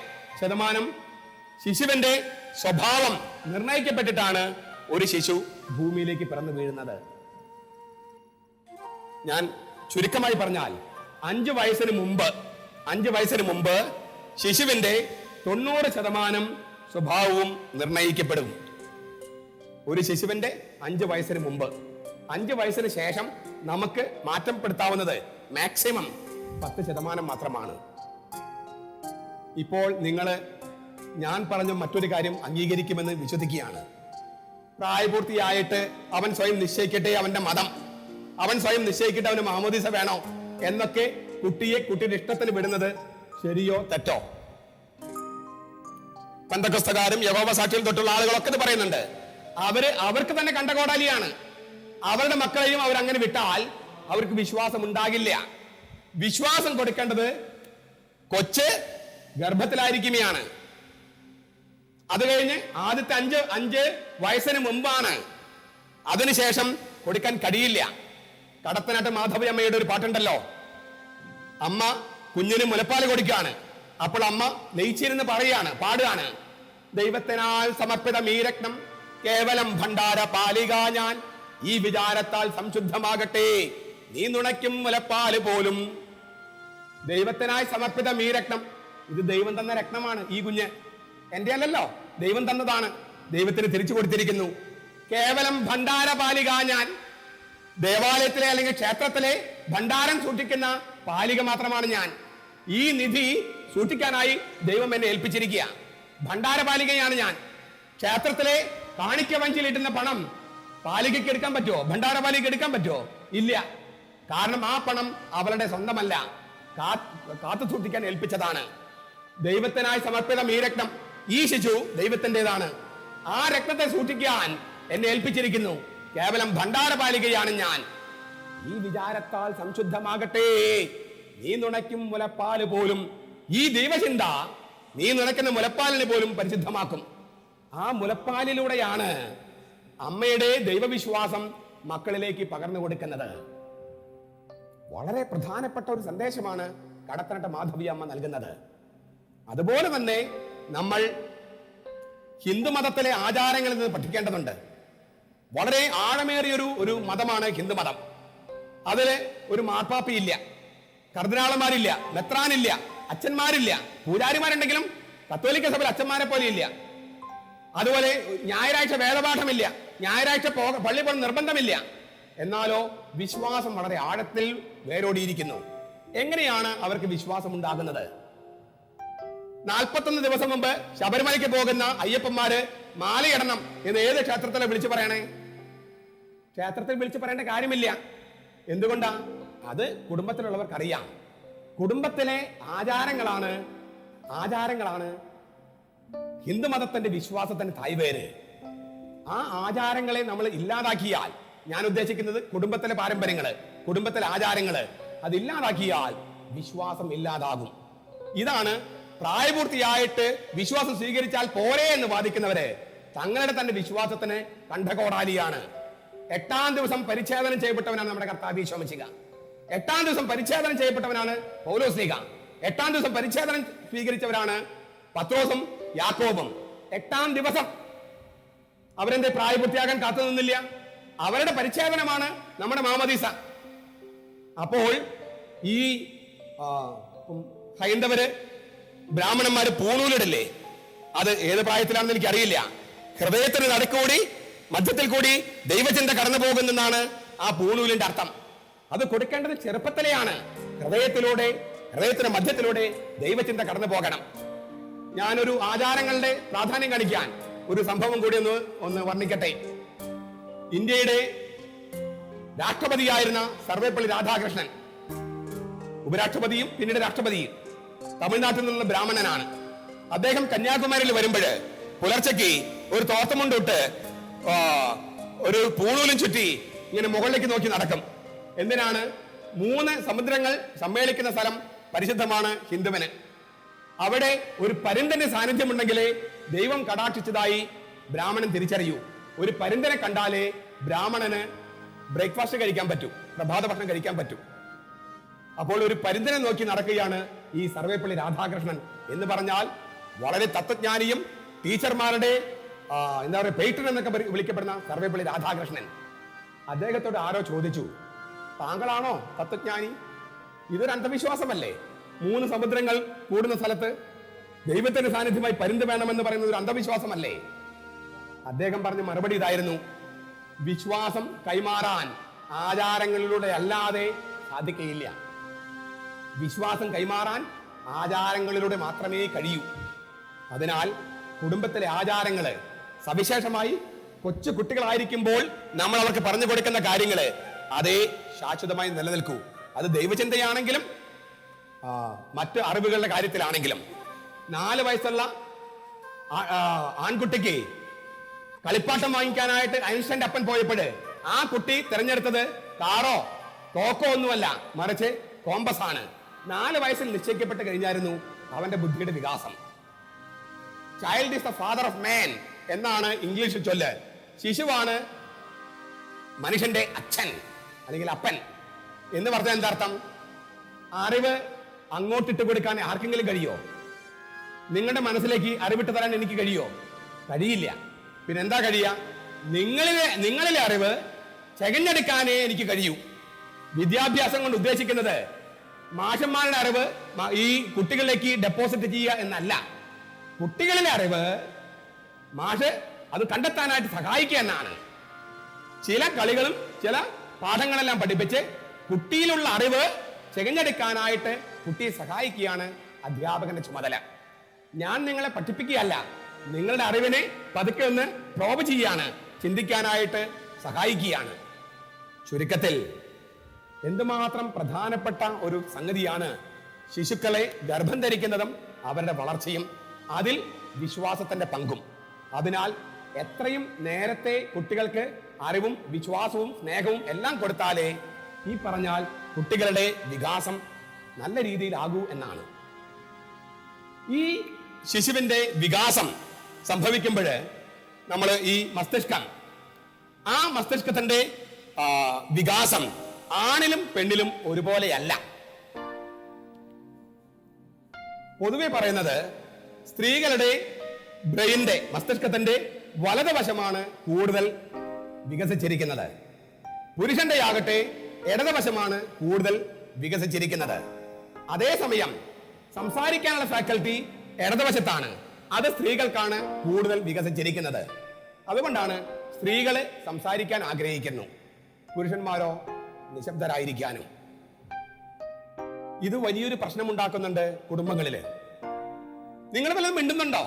[SPEAKER 1] ശിശുവിന്റെ സ്വഭാവം നിർണയിക്കപ്പെട്ടിട്ടാണ് ഒരു ശിശു ഭൂമിയിലേക്ക് പിറന്നു വീഴുന്നത്. ഞാൻ ചുരുക്കമായി പറഞ്ഞാൽ 5 വയസ്സിന് മുമ്പ് ശിശുവിന്റെ 90% സ്വഭാവവും നിർണയിക്കപ്പെടും. ഒരു ശിശുവിന്റെ 5 വയസ്സിന് മുമ്പ്. 5 വയസ്സിന് ശേഷം നമുക്ക് മാറ്റപ്പെടുത്താവുന്നത് മാക്സിമം 10% മാത്രമാണ്. ഇപ്പോൾ നിങ്ങൾ ഞാൻ പറഞ്ഞ മറ്റൊരു കാര്യം അംഗീകരിക്കുമെന്ന് വിശ്വസിക്കുകയാണ്. പ്രായപൂർത്തിയായിട്ട് അവൻ സ്വയം നിശ്ചയിക്കട്ടെ അവന്റെ മതം, അവൻ സ്വയം നിശ്ചയിക്കട്ടെ അവന് മാമോദീസ വേണോ എന്നൊക്കെ കുട്ടിയുടെ ഇഷ്ടത്തിന് വിടുന്നത് ശരിയോ തെറ്റോ? പെന്തക്കോസ്തകാരും യഹോവ സാക്ഷികൾ തൊട്ടുള്ള ആളുകളൊക്കെ ഇത് പറയുന്നുണ്ട്. അവർക്ക് തന്നെ കണ്ടകോടാലിയാണ്. അവരുടെ മക്കളെയും അവരങ്ങനെ വിട്ടാൽ അവർക്ക് വിശ്വാസം ഉണ്ടാകില്ല. വിശ്വാസം കൊടുക്കേണ്ടത് കൊച്ച് ഗർഭത്തിലായിരിക്കുമെയാണ്. അത് കഴിഞ്ഞ് ആദ്യത്തെ 5 വയസ്സിന് മുമ്പാണ്. അതിനുശേഷം കൊടുക്കാൻ കഴിയില്ല. കടത്തനാട്ട് മാധവിയമ്മയുടെ ഒരു പാട്ടുണ്ടല്ലോ, അമ്മ കുഞ്ഞിന് മുലപ്പാൽ കൊടുക്കുകയാണ്. അപ്പോൾ അമ്മ നെയ്ച്ചിരുന്ന് പാടുകയാണ്, ദൈവത്തിനാൽ സമർപ്പിത ഈ രത്നം കേവലം ഭണ്ഡാര പാലിക ഞാൻ, ഈ വിചാരത്താൽ സംശുദ്ധമാകട്ടെ നീ നുണയ്ക്കും മുലപ്പാല് പോലും. ദൈവത്തിനായി സമർപ്പിത ഈ രത്നം, ഇത് ദൈവം തന്ന രത്നമാണ്. ഈ കുഞ്ഞ് എന്റെ അല്ലല്ലോ, ദൈവം തന്നതാണ്. ദൈവത്തിന് തിരിച്ചു കൊടുത്തിരിക്കുന്നു. കേവലം ഭണ്ഡാര പാലിക ഞാൻ, ദേവാലയത്തിലെ അല്ലെങ്കിൽ ക്ഷേത്രത്തിലെ ഭണ്ഡാരം സൂക്ഷിക്കുന്ന പാലിക മാത്രമാണ് ഞാൻ. ഈ നിധി സൂക്ഷിക്കാനായി ദൈവം എന്നെ ഏൽപ്പിച്ചിരിക്കുക. ഭണ്ഡാര പാലികയാണ് ഞാൻ. ക്ഷേത്രത്തിലെ കാണിക്ക വഞ്ചിയിലിട്ടുന്ന പണം പാലികയ്ക്ക് എടുക്കാൻ പറ്റുമോ? ഭണ്ഡാര പാലിക എടുക്കാൻ പറ്റുമോ? ഇല്ല. കാരണം ആ പണം അവളുടെ സ്വന്തമല്ല, കാത്തു സൂക്ഷിക്കാൻ ഏൽപ്പിച്ചതാണ്. ദൈവത്തിനായി സമർപ്പിതം ഈ രക്തം, ഈ ശിശു ദൈവത്തിൻ്റെതാണ്. ആ രക്തത്തെ സൂക്ഷിക്കാൻ എന്നെ ഏൽപ്പിച്ചിരിക്കുന്നു. കേവലം ഭണ്ഡാര പാലികയാണ് ഞാൻ. ഈ വിചാരത്താൽ സംശുദ്ധമാകട്ടെ നീ നുണയ്ക്കും മുലപ്പാല് പോലും. ഈ ദൈവചിന്ത നീ നുണയ്ക്കുന്ന മുലപ്പാലിനെ പോലും പരിശുദ്ധമാക്കും. ആ മുലപ്പാലിലൂടെയാണ് അമ്മയുടെ ദൈവവിശ്വാസം മക്കളിലേക്ക് പകർന്നു കൊടുക്കുന്നത്. വളരെ പ്രധാനപ്പെട്ട ഒരു സന്ദേശമാണ് കടത്തനാട്ട് മാധവി അമ്മ നൽകുന്നത്. അതുപോലെ തന്നെ നമ്മൾ ഹിന്ദുമതത്തിലെ ആചാരങ്ങളിൽ നിന്ന് പഠിക്കേണ്ടതുണ്ട്. വളരെ ആഴമേറിയൊരു മതമാണ് ഹിന്ദുമതം. അതില് ഒരു മാർപ്പാപ്പിയില്ല, കർദിനാളന്മാരില്ല, മെത്രാനില്ല, അച്ഛന്മാരില്ല. പൂജാരിമാരുണ്ടെങ്കിലും കത്തോലിക്ക സഭയിൽ അച്ഛന്മാരെ പോലെ ഇല്ല. അതുപോലെ ഞായറാഴ്ച വേദപാഠമില്ല, ഞായറാഴ്ച പള്ളി പോകണം നിർബന്ധമില്ല. എന്നാലോ വിശ്വാസം വളരെ ആഴത്തിൽ വേരോടിയിരിക്കുന്നു. എങ്ങനെയാണ് അവർക്ക് വിശ്വാസം ഉണ്ടാകുന്നത്? 41 ദിവസം മുമ്പ് ശബരിമലയ്ക്ക് പോകുന്ന അയ്യപ്പന്മാര് മാലയിടണം എന്ന് ഏത് ക്ഷേത്രത്തിലെ വിളിച്ചു പറയണേ? ക്ഷേത്രത്തിൽ വിളിച്ചു പറയേണ്ട കാര്യമില്ല. എന്തുകൊണ്ടാ? അത് കുടുംബത്തിലുള്ളവർക്കറിയാം. കുടുംബത്തിലെ ആചാരങ്ങളാണ് ഹിന്ദുമതത്തിന്റെ വിശ്വാസത്തിന്റെ തായ്വേര്. ആ ആചാരങ്ങളെ നമ്മൾ ഇല്ലാതാക്കിയാൽ, ഞാൻ ഉദ്ദേശിക്കുന്നത് കുടുംബത്തിലെ പാരമ്പര്യങ്ങള്, കുടുംബത്തിലെ ആചാരങ്ങള്, അതില്ലാതാക്കിയാൽ വിശ്വാസം ഇല്ലാതാകും. ഇതാണ് പ്രായപൂർത്തിയായിട്ട് വിശ്വാസം സ്വീകരിച്ചാൽ പോരെ എന്ന് വാദിക്കുന്നവര് തങ്ങളുടെ തന്നെ വിശ്വാസത്തിന് കണ്ഠകോടാലിയാണ്. 8-ാം ദിവസം പരിച്ഛേദനം ചെയ്യപ്പെട്ടവനാണ് നമ്മുടെ കർത്താവ് ഈശോ മിശിഹ. 8-ാം ദിവസം പരിച്ഛേദനം ചെയ്യപ്പെട്ടവനാണ് പൗലോസ്ലീഹ. 8-ാം ദിവസം പരിച്ഛേദനം സ്വീകരിച്ചവരാണ് പത്രോസും യാക്കോബും. 8-ാം ദിവസം അവരെന്റെ പ്രായപൂർത്തിയാകാൻ കാത്തു നിന്നില്ല. അവരുടെ പരിച്ഛേദനമാണ് നമ്മുടെ മാമോദീസ. അപ്പോൾ ഈ ഹൈന്ദവര് ബ്രാഹ്മണന്മാര് പൂണൂലിടല്ലേ? അത് ഏത് പ്രായത്തിലാണെന്ന് എനിക്കറിയില്ല. ഹൃദയത്തിന് നടുക്കൂടി മധ്യത്തിൽ കൂടി ദൈവചിന്ത കടന്നു പോകുന്നെന്നാണ് ആ പൂണൂലിന്റെ അർത്ഥം. അത് കൊടുക്കേണ്ടത് ചെറുപ്പത്തിലെയാണ്. ഹൃദയത്തിന്റെ മധ്യത്തിലൂടെ ദൈവചിന്ത കടന്നു പോകണം. ഞാനൊരു ആചാരങ്ങളുടെ പ്രാധാന്യം കാണിക്കാൻ ഒരു സംഭവം കൂടി ഒന്ന് വർണ്ണിക്കട്ടെ. ഇന്ത്യയുടെ രാഷ്ട്രപതിയായിരുന്ന സർവേപ്പള്ളി രാധാകൃഷ്ണൻ, ഉപരാഷ്ട്രപതിയും പിന്നീട് രാഷ്ട്രപതിയും, തമിഴ്നാട്ടിൽ നിന്നുള്ള ബ്രാഹ്മണനാണ്. അദ്ദേഹം കന്യാകുമാരിയിൽ വരുമ്പോൾ പുലർച്ചയ്ക്ക് ഒരു തോർത്തമുണ്ടിട്ട് ഒരു പൂണൂലും ചുറ്റി ഇങ്ങനെ മുകളിലേക്ക് നോക്കി നടക്കും. എന്തിനാണ്? 3 സമുദ്രങ്ങൾ സമ്മേളിക്കുന്ന സ്ഥലം പരിശുദ്ധമാണ് ഹിന്ദുവിന്. അവിടെ ഒരു പരുന്തന്റെ സാന്നിധ്യം ഉണ്ടെങ്കിലേ ദൈവം കടാക്ഷിച്ചതായി ബ്രാഹ്മണൻ തിരിച്ചറിയൂ. ഒരു പരുന്തനെ കണ്ടാലേ ബ്രാഹ്മണന് ബ്രേക്ക്ഫാസ്റ്റ് കഴിക്കാൻ പറ്റൂ, പ്രഭാത ഭക്ഷണം കഴിക്കാൻ പറ്റൂ. അപ്പോൾ ഒരു പരുന്തനെ നോക്കി നടക്കുകയാണ് ഈ സർവേപ്പള്ളി രാധാകൃഷ്ണൻ. എന്ന് പറഞ്ഞാൽ വളരെ തത്വജ്ഞാനിയും ടീച്ചർമാരുടെ എന്താ പറയുക പേട്രൺ എന്നൊക്കെ വിളിക്കപ്പെടുന്ന സർവേപ്പള്ളി രാധാകൃഷ്ണൻ, അദ്ദേഹത്തോട് ആരോ ചോദിച്ചു, താങ്കളാണോ തത്വജ്ഞാനി? ഇതൊരു അന്ധവിശ്വാസമല്ലേ? 3 സമുദ്രങ്ങൾ കൂടുന്ന സ്ഥലത്ത് ദൈവത്തിന്റെ സാന്നിധ്യമായി പരുന്ത് വേണമെന്ന് പറയുന്നത് ഒരു അന്ധവിശ്വാസമല്ലേ? അദ്ദേഹം പറഞ്ഞ മറുപടി ഇതായിരുന്നു: വിശ്വാസം കൈമാറാൻ ആചാരങ്ങളിലൂടെ അല്ലാതെ സാധിക്കുകയില്ല. വിശ്വാസം കൈമാറാൻ ആചാരങ്ങളിലൂടെ മാത്രമേ കഴിയൂ. അതിനാൽ കുടുംബത്തിലെ ആചാരങ്ങള്, സവിശേഷമായി കൊച്ചു കുട്ടികളായിരിക്കുമ്പോൾ നമ്മൾ അവർക്ക് പറഞ്ഞു കൊടുക്കുന്ന കാര്യങ്ങള് അതേ ശാശ്വതമായി നിലനിൽക്കൂ. അത് ദൈവചിന്തയാണെങ്കിലും മറ്റ് അറിവുകളുടെ കാര്യത്തിലാണെങ്കിലും. 4 വയസ്സുള്ള ആൺകുട്ടിക്ക് കളിപ്പാട്ടം വാങ്ങിക്കാനായിട്ട് ഐൻസ്റ്റൈന്റെ അപ്പൻ പോയപ്പോൾ ആ കുട്ടി തിരഞ്ഞെടുത്തത് കാറോ തോക്കോ ഒന്നുമല്ല, മറിച്ച് കോമ്പസ് ആണ്. 4 വയസ്സിൽ നിശ്ചയിക്കപ്പെട്ട് കഴിഞ്ഞായിരുന്നു അവന്റെ ബുദ്ധിയുടെ വികാസം. Child is the father of മാൻ എന്നാണ് ഇംഗ്ലീഷിൽ ചൊല്ല്. ശിശുവാണ് മനുഷ്യന്റെ അച്ഛൻ അല്ലെങ്കിൽ അപ്പൻ എന്ന് പറഞ്ഞാൽ എന്താർത്ഥം? അറിവ് അങ്ങോട്ടിട്ട് കൊടുക്കാൻ ആർക്കെങ്കിലും കഴിയോ? നിങ്ങളുടെ മനസ്സിലേക്ക് അറിവിട്ട് തരാൻ എനിക്ക് കഴിയോ? കഴിയില്ല. പിന്നെ എന്താ കഴിയുക? നിങ്ങളിലെ അറിവ് ചകഞ്ഞെടുക്കാനേ എനിക്ക് കഴിയൂ. വിദ്യാഭ്യാസം കൊണ്ട് ഉദ്ദേശിക്കുന്നത് മാഷന്മാരുടെ അറിവ് ഈ കുട്ടികളിലേക്ക് ഡെപ്പോസിറ്റ് ചെയ്യുക എന്നല്ല. കുട്ടികളിലെ അറിവ് മാഷ് അത് കണ്ടെത്താനായിട്ട് സഹായിക്കുക എന്നാണ്. ചില കളികളും ചില പാഠങ്ങളെല്ലാം പഠിപ്പിച്ച് കുട്ടിയിലുള്ള അറിവ് ചകഞ്ഞെടുക്കാനായിട്ട് കുട്ടിയെ സഹായിക്കുകയാണ് അധ്യാപകന്റെ ചുമതല. ഞാൻ നിങ്ങളെ പഠിപ്പിക്കുകയല്ല, നിങ്ങളുടെ അറിവിനെ പതുക്കെ ഒന്ന് പ്രോബ് ചെയ്യാണ്, ചിന്തിക്കാനായിട്ട് സഹായിക്കുകയാണ്. ചുരുക്കത്തിൽ എന്തുമാത്രം പ്രധാനപ്പെട്ട ഒരു സംഗതിയാണ് ശിശുക്കളെ ഗർഭം ധരിക്കുന്നതും അവരുടെ വളർച്ചയും, അതിൽ വിശ്വാസത്തിന്റെ പങ്കും. അതിനാൽ എത്രയും നേരത്തെ കുട്ടികൾക്ക് അറിവും വിശ്വാസവും സ്നേഹവും എല്ലാം കൊടുത്താലേ ഈ പറഞ്ഞാൽ കുട്ടികളുടെ വികാസം നല്ല രീതിയിലാകൂ എന്നാണ്. ഈ ശിശുവിന്റെ വികാസം സംഭവിക്കുമ്പോൾ നമ്മൾ ഈ മസ്തിഷ്കം, ആ മസ്തിഷ്കത്തിന്റെ വികാസം ആണിലും പെണ്ണിലും ഒരുപോലെയല്ല. പൊതുവെ പറയുന്നത് സ്ത്രീകളുടെ ബ്രെയിന്റെ മസ്തിഷ്കത്തിന്റെ വലതുവശമാണ് കൂടുതൽ വികസിച്ചിരിക്കുന്നത്, പുരുഷന്റെ ആകട്ടെ ഇടതുവശമാണ് കൂടുതൽ വികസിച്ചിരിക്കുന്നത്. അതേസമയം സംസാരിക്കാനുള്ള ഫാക്കൽറ്റി ഇടതുവശത്താണ്, അത് സ്ത്രീകൾക്കാണ് കൂടുതൽ വികസിച്ചിരിക്കുന്നത്. അതുകൊണ്ടാണ് സ്ത്രീകള് സംസാരിക്കാൻ ആഗ്രഹിക്കുന്നു, പുരുഷന്മാരോ നിശബ്ദരായിരിക്കാനും. ഇത് വലിയൊരു പ്രശ്നമുണ്ടാക്കുന്നുണ്ട് കുടുംബങ്ങളില്. നിങ്ങൾ വല്ലതും മിണ്ടുന്നുണ്ടോ?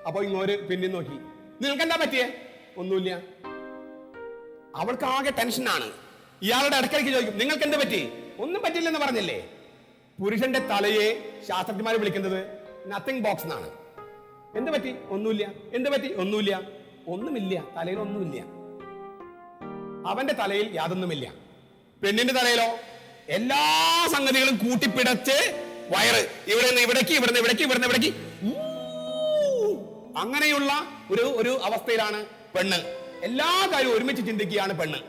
[SPEAKER 1] അപ്പൊ ഇങ്ങോട്ട് പിന്നിൽ നോക്കി, നിങ്ങൾക്ക് എന്താ പറ്റിയേ? ഒന്നുമില്ല. അവൾക്ക് ആകെ ടെൻഷനാണ്. ഇയാളുടെ ഇടയ്ക്കിടയ്ക്ക് ചോദിക്കും, നിങ്ങൾക്ക് എന്ത് പറ്റി? ഒന്നും പറ്റില്ലെന്ന് പറഞ്ഞില്ലേ? പുരുഷന്റെ തലയെ ശാസ്ത്രജ്ഞന്മാർ വിളിക്കുന്നത് നത്തിങ് ബോക്സ് എന്നാണ്. എന്ത് പറ്റി? ഒന്നുമില്ല. എന്ത് പറ്റി? ഒന്നുമില്ല. ഒന്നുമില്ല, തലയിൽ ഒന്നുമില്ല. അവന്റെ തലയിൽ യാതൊന്നുമില്ല. പെണ്ണിന്റെ തലയിലോ എല്ലാ സംഗതികളും കൂട്ടിപ്പിടച്ച് വയറ് ഇവിടെ നിന്ന് ഇവിടേക്ക്, ഇവിടുന്ന് ഇവിടേക്ക്, ഇവിടുന്ന് ഇവിടേക്ക്, അങ്ങനെയുള്ള ഒരു അവസ്ഥയിലാണ് പെണ്ണ്. എല്ലാ കാര്യവും ഒരുമിച്ച് ചിന്തിക്കുകയാണ് പെണ്ണ്.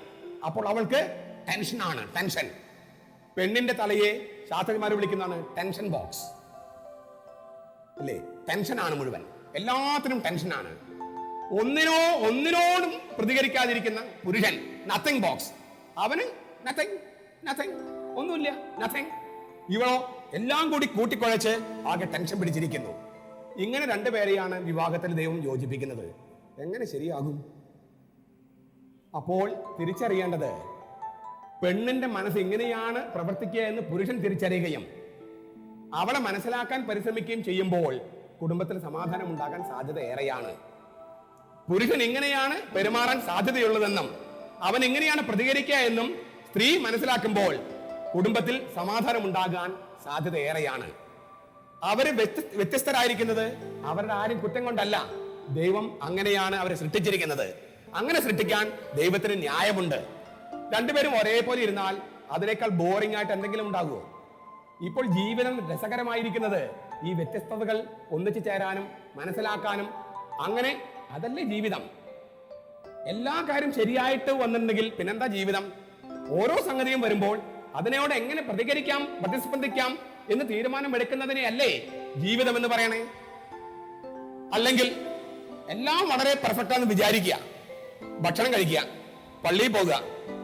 [SPEAKER 1] അപ്പോൾ അവൾക്ക് ടെൻഷനാണ്, ടെൻഷൻ. പെണ്ണിന്റെ തലയെ ശാസ്ത്രജ്ഞന്മാർ വിളിക്കുന്നതാണ് ടെൻഷൻ ബോക്സ് അല്ലേ? ടെൻഷനാണ് മുഴുവൻ, എല്ലാത്തിനും ടെൻഷനാണ്. ഒന്നിനോടും പ്രതികരിക്കാതിരിക്കുന്ന പുരുഷൻ നത്തിങ് ബോക്സ്. അവന് നത്തിങ്, നത്തിങ്, ഒന്നുമില്ല, നത്തിങ്. ഇവളോ എല്ലാം കൂടി കൂട്ടിക്കുഴച്ച് ആകെ ടെൻഷൻ പിടിച്ചിരിക്കുന്നു. ഇങ്ങനെ രണ്ടുപേരെയാണ് വിവാഹത്തിൽ ദൈവം യോജിപ്പിക്കുന്നത്. എങ്ങനെ ശരിയാകും? അപ്പോൾ തിരിച്ചറിയേണ്ടത് പെണ്ണിന്റെ മനസ്സ് ഇങ്ങനെയാണ് പ്രവർത്തിക്കുക എന്ന് പുരുഷൻ തിരിച്ചറിയുകയും അവളെ മനസ്സിലാക്കാൻ പരിശ്രമിക്കുകയും ചെയ്യുമ്പോൾ കുടുംബത്തിൽ സമാധാനം ഉണ്ടാകാൻ സാധ്യത ഏറെയാണ്. പുരുഷൻ ഇങ്ങനെയാണ് പെരുമാറാൻ സാധ്യതയുള്ളതെന്നും അവൻ ഇങ്ങനെയാണ് പ്രതികരിക്കുക എന്നും സ്ത്രീ മനസ്സിലാക്കുമ്പോൾ കുടുംബത്തിൽ സമാധാനം ഉണ്ടാകാൻ സാധ്യത ഏറെയാണ്. അവര് വ്യത്യസ്തരായിരിക്കുന്നത് അവരുടെ ആരും കുറ്റം കൊണ്ടല്ല. ദൈവം അങ്ങനെയാണ് അവരെ സൃഷ്ടിച്ചിരിക്കുന്നത്. അങ്ങനെ സൃഷ്ടിക്കാൻ ദൈവത്തിന് ന്യായമുണ്ട്. രണ്ടുപേരും ഒരേപോലെ ഇരുന്നാൽ അതിനേക്കാൾ ബോറിംഗ് ആയിട്ട് എന്തെങ്കിലും ഉണ്ടാകുമോ? ഇപ്പോൾ ജീവിതം രസകരമായിരിക്കുന്നത് ഈ വ്യത്യസ്തതകൾ ഒന്നിച്ചു ചേരാനും മനസ്സിലാക്കാനും. അങ്ങനെ അതല്ലേ ജീവിതം. എല്ലാ കാര്യം ശരിയായിട്ട് വന്നിട്ടുണ്ടെങ്കിൽ പിന്നെന്താ ജീവിതം? ഓരോ സംഗതിയും വരുമ്പോൾ അതിനോട് എങ്ങനെ പ്രതികരിക്കാം, പ്രതിസ്പന്ദിക്കാം എന്ന് തീരുമാനം എടുക്കുന്നതിനെ അല്ലേ ജീവിതം എന്ന് പറയണേ? അല്ലെങ്കിൽ എല്ലാം വളരെ പെർഫെക്റ്റ് ആണെന്ന് വിചാരിക്കുക. ഭക്ഷണം കഴിക്കുക, പള്ളിയിൽ പോകുക,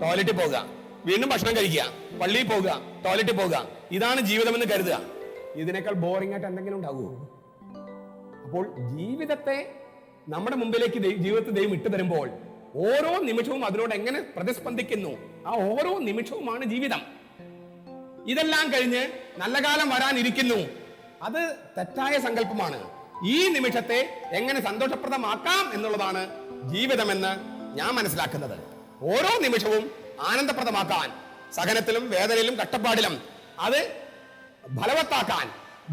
[SPEAKER 1] ടോയ്ലറ്റിൽ പോകുക, വീണ്ടും ഭക്ഷണം കഴിക്കുക, പള്ളിയിൽ പോകുക, ടോയ്ലറ്റിൽ പോകുക, ഇതാണ് ജീവിതമെന്ന് കരുതുക. ഇതിനേക്കാൾ ബോറിംഗ് ആയിട്ട് എന്തെങ്കിലും ഉണ്ടാകുമോ? അപ്പോൾ ജീവിതത്തെ നമ്മുടെ മുമ്പിലേക്ക് ജീവിതത്തെ ദൈവം ഇട്ടു തരുമ്പോൾ ഓരോ നിമിഷവും അതിനോട് എങ്ങനെ പ്രതിസ്പന്ദിക്കുന്നു, ആ ഓരോ നിമിഷവുമാണ് ജീവിതം. ഇതെല്ലാം കഴിഞ്ഞ് നല്ല കാലം വരാനിരിക്കുന്നു, അത് തെറ്റായ സങ്കല്പമാണ്. ഈ നിമിഷത്തെ എങ്ങനെ സന്തോഷപ്രദമാക്കാം എന്നുള്ളതാണ് ജീവിതമെന്ന് ഞാൻ മനസ്സിലാക്കുന്നത്. ഓരോ നിമിഷവും ആനന്ദപ്രദമാക്കാൻ, സഹനത്തിലും വേദനയിലും കഷ്ടപ്പാടിലും അത് ഫലവത്താക്കാൻ,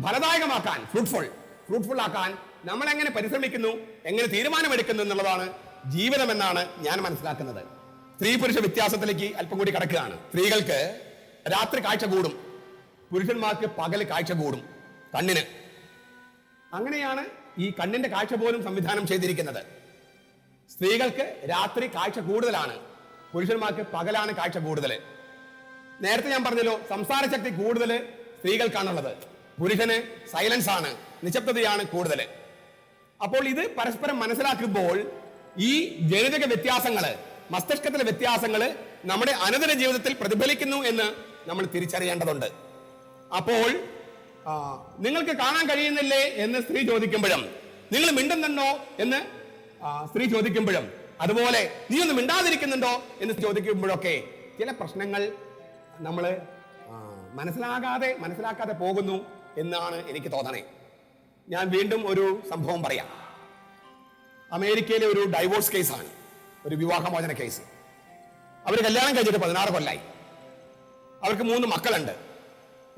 [SPEAKER 1] ഫലദായകമാക്കാൻ, ഫ്രൂട്ട്ഫുൾ ആക്കാൻ നമ്മൾ എങ്ങനെ പരിശ്രമിക്കുന്നു, എങ്ങനെ തീരുമാനമെടുക്കുന്നു എന്നുള്ളതാണ് ജീവിതമെന്നാണ് ഞാൻ മനസ്സിലാക്കുന്നത്. സ്ത്രീ പുരുഷ വ്യത്യാസത്തിലേക്ക് അല്പം കൂടി കടക്കുകയാണ്. സ്ത്രീകൾക്ക് രാത്രി കാഴ്ച കൂടും, പുരുഷന്മാർക്ക് പകല് കാഴ്ച കൂടും കണ്ണിന്. അങ്ങനെയാണ് ഈ കണ്ണിന്റെ കാഴ്ച പോലും സംവിധാനം ചെയ്തിരിക്കുന്നത്. സ്ത്രീകൾക്ക് രാത്രി കാഴ്ച കൂടുതലാണ്, പുരുഷന്മാർക്ക് പകലാണ് കാഴ്ച കൂടുതൽ. നേരത്തെ ഞാൻ പറഞ്ഞല്ലോ, സംസാര ശക്തി കൂടുതൽ സ്ത്രീകൾക്കാണുള്ളത്, പുരുഷന് സൈലൻസ് ആണ്, നിശബ്ദതയാണ് കൂടുതൽ. അപ്പോൾ ഇത് പരസ്പരം മനസ്സിലാക്കുമ്പോൾ ഈ ജനിതക വ്യത്യാസങ്ങള്, മസ്തിഷ്കത്തിലെ വ്യത്യാസങ്ങള് നമ്മുടെ അനുദിന ജീവിതത്തിൽ പ്രതിഫലിക്കുന്നു എന്ന് നമ്മൾ തിരിച്ചറിയേണ്ടതുണ്ട്. അപ്പോൾ നിങ്ങൾക്ക് കാണാൻ കഴിയുന്നില്ലേ എന്ന് സ്ത്രീ ചോദിക്കുമ്പോഴും, നിങ്ങൾ മിണ്ടുന്നുണ്ടോ എന്ന് സ്ത്രീ ചോദിക്കുമ്പോഴും, അതുപോലെ നീ ഒന്ന് മിണ്ടാതിരിക്കുന്നുണ്ടോ എന്ന് ചോദിക്കുമ്പോഴൊക്കെ ചില പ്രശ്നങ്ങൾ നമ്മൾ മനസ്സിലാക്കാതെ പോകുന്നു എന്നാണ് എനിക്ക് തോന്നണേ. ഞാൻ വീണ്ടും ഒരു സംഭവം പറയാം. അമേരിക്കയിലെ ഒരു ഡൈവോഴ്സ് കേസാണ്, ഒരു വിവാഹമോചന കേസ്. അവർ കല്യാണം കഴിച്ചിട്ട് 16 കൊല്ലായി. അവർക്ക് 3 മക്കളുണ്ട്.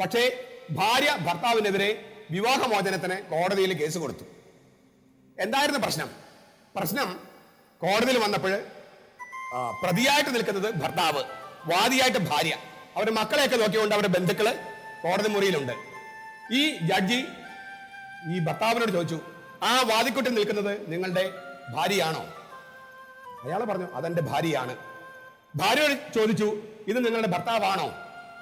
[SPEAKER 1] പക്ഷേ ഭാര്യ ഭർത്താവിനെതിരെ വിവാഹമോചനത്തിന് കോടതിയിൽ കേസ് കൊടുത്തു. എന്തായിരുന്നു പ്രശ്നം? കോടതിയിൽ വന്നപ്പോൾ പ്രതിയായിട്ട് നിൽക്കുന്നത് ഭർത്താവ്, വാദിയായിട്ട് ഭാര്യ. അവരുടെ മക്കളെയൊക്കെ നോക്കിക്കൊണ്ട് അവരുടെ ബന്ധുക്കള് കോടതി മുറിയിലുണ്ട്. ഈ ജഡ്ജി ഈ ഭർത്താവിനോട് ചോദിച്ചു, ആ വാദിക്കുട്ടി നിൽക്കുന്നത് നിങ്ങളുടെ ഭാര്യയാണോ? അയാൾ പറഞ്ഞു, അതെന്റെ ഭാര്യയാണ്. ഭാര്യയോട് ചോദിച്ചു, ഇത് നിങ്ങളുടെ ഭർത്താവാണോ?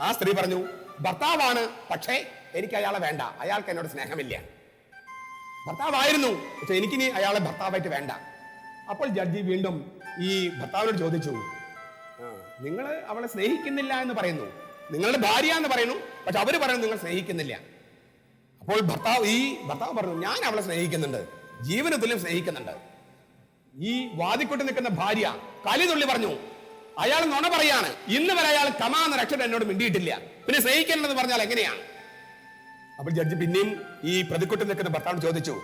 [SPEAKER 1] ആ സ്ത്രീ പറഞ്ഞു, ഭർത്താവാണ്, പക്ഷേ എനിക്ക് അയാളെ വേണ്ട, അയാൾക്ക് എന്നോട് സ്നേഹമില്ല. ഭർത്താവായിരുന്നു, പക്ഷെ എനിക്കിനി അയാളെ ഭർത്താവായിട്ട് വേണ്ട. അപ്പോൾ ജഡ്ജി വീണ്ടും ഈ ഭർത്താവിനോട് ചോദിച്ചു, നിങ്ങൾ അവളെ സ്നേഹിക്കുന്നില്ല എന്ന് പറയുന്നു, നിങ്ങളുടെ ഭാര്യ എന്ന് പറയുന്നു, പക്ഷെ അവര് പറയുന്നു നിങ്ങൾ സ്നേഹിക്കുന്നില്ല. അപ്പോൾ ഭർത്താവ് പറഞ്ഞു, ഞാൻ അവളെ സ്നേഹിക്കുന്നുണ്ട്, ജീവനത്തിലും സ്നേഹിക്കുന്നുണ്ട്. ഈ വാദിക്കൊട്ട് നിൽക്കുന്ന ഭാര്യ കലിതുള്ളി പറഞ്ഞു, അയാൾ നുണ പറയാണ്, ഇന്ന് വരെ അയാൾ കമാന്ന അക്ഷരം എന്നോട് മിണ്ടിയിട്ടില്ല, പിന്നെ സ്നേഹിക്കണമെന്ന് പറഞ്ഞാൽ എങ്ങനെയാണ്? അപ്പോൾ ജഡ്ജി പിന്നെയും ഈ പ്രതിക്കുട്ടി നിൽക്കുന്ന ഭർത്താവ് ചോദിച്ചു,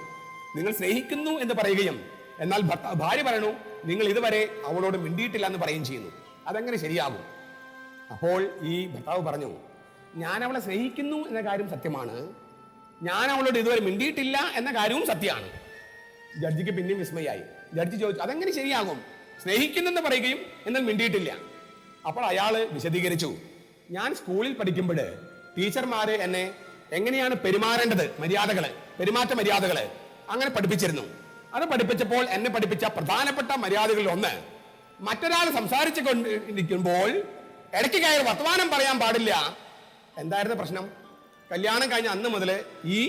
[SPEAKER 1] നിങ്ങൾ സ്നേഹിക്കുന്നു എന്ന് പറയുകയും എന്നാൽ ഭാര്യ പറയണു നിങ്ങൾ ഇതുവരെ അവളോട് മിണ്ടിയിട്ടില്ല എന്ന് പറയുകയും ചെയ്യുന്നു, അതെങ്ങനെ ശരിയാകും? അപ്പോൾ ഈ ഭർത്താവ് പറഞ്ഞു, ഞാൻ അവളെ സ്നേഹിക്കുന്നു എന്ന കാര്യം സത്യമാണ്, ഞാൻ അവളോട് ഇതുവരെ മിണ്ടിയിട്ടില്ല എന്ന കാര്യവും സത്യമാണ്. ജഡ്ജിക്ക് പിന്നെയും വിസ്മയായി. ജഡ്ജി ചോദിച്ചു, അതെങ്ങനെ ശരിയാകും? സ്നേഹിക്കുന്നെന്ന് പറയുകയും എന്നാൽ മിണ്ടിയിട്ടില്ല. അപ്പോൾ അയാള് വിശദീകരിച്ചു, ഞാൻ സ്കൂളിൽ പഠിക്കുമ്പോൾ ടീച്ചർമാര് എന്നെ എങ്ങനെയാണ് പെരുമാറേണ്ടത്, പെരുമാറ്റ മര്യാദകള് അങ്ങനെ പഠിപ്പിച്ചിരുന്നു. അത് പഠിപ്പിച്ചപ്പോൾ എന്നെ പഠിപ്പിച്ച പ്രധാനപ്പെട്ട മര്യാദകളിൽ ഒന്ന്, മറ്റൊരാൾ സംസാരിച്ചു കൊണ്ടിരിക്കുമ്പോൾ ഇടയ്ക്ക് കയറി വർത്തമാനം പറയാൻ പാടില്ല. എന്തായിരുന്നു പ്രശ്നം? കല്യാണം കഴിഞ്ഞ അന്ന് മുതൽ ഈ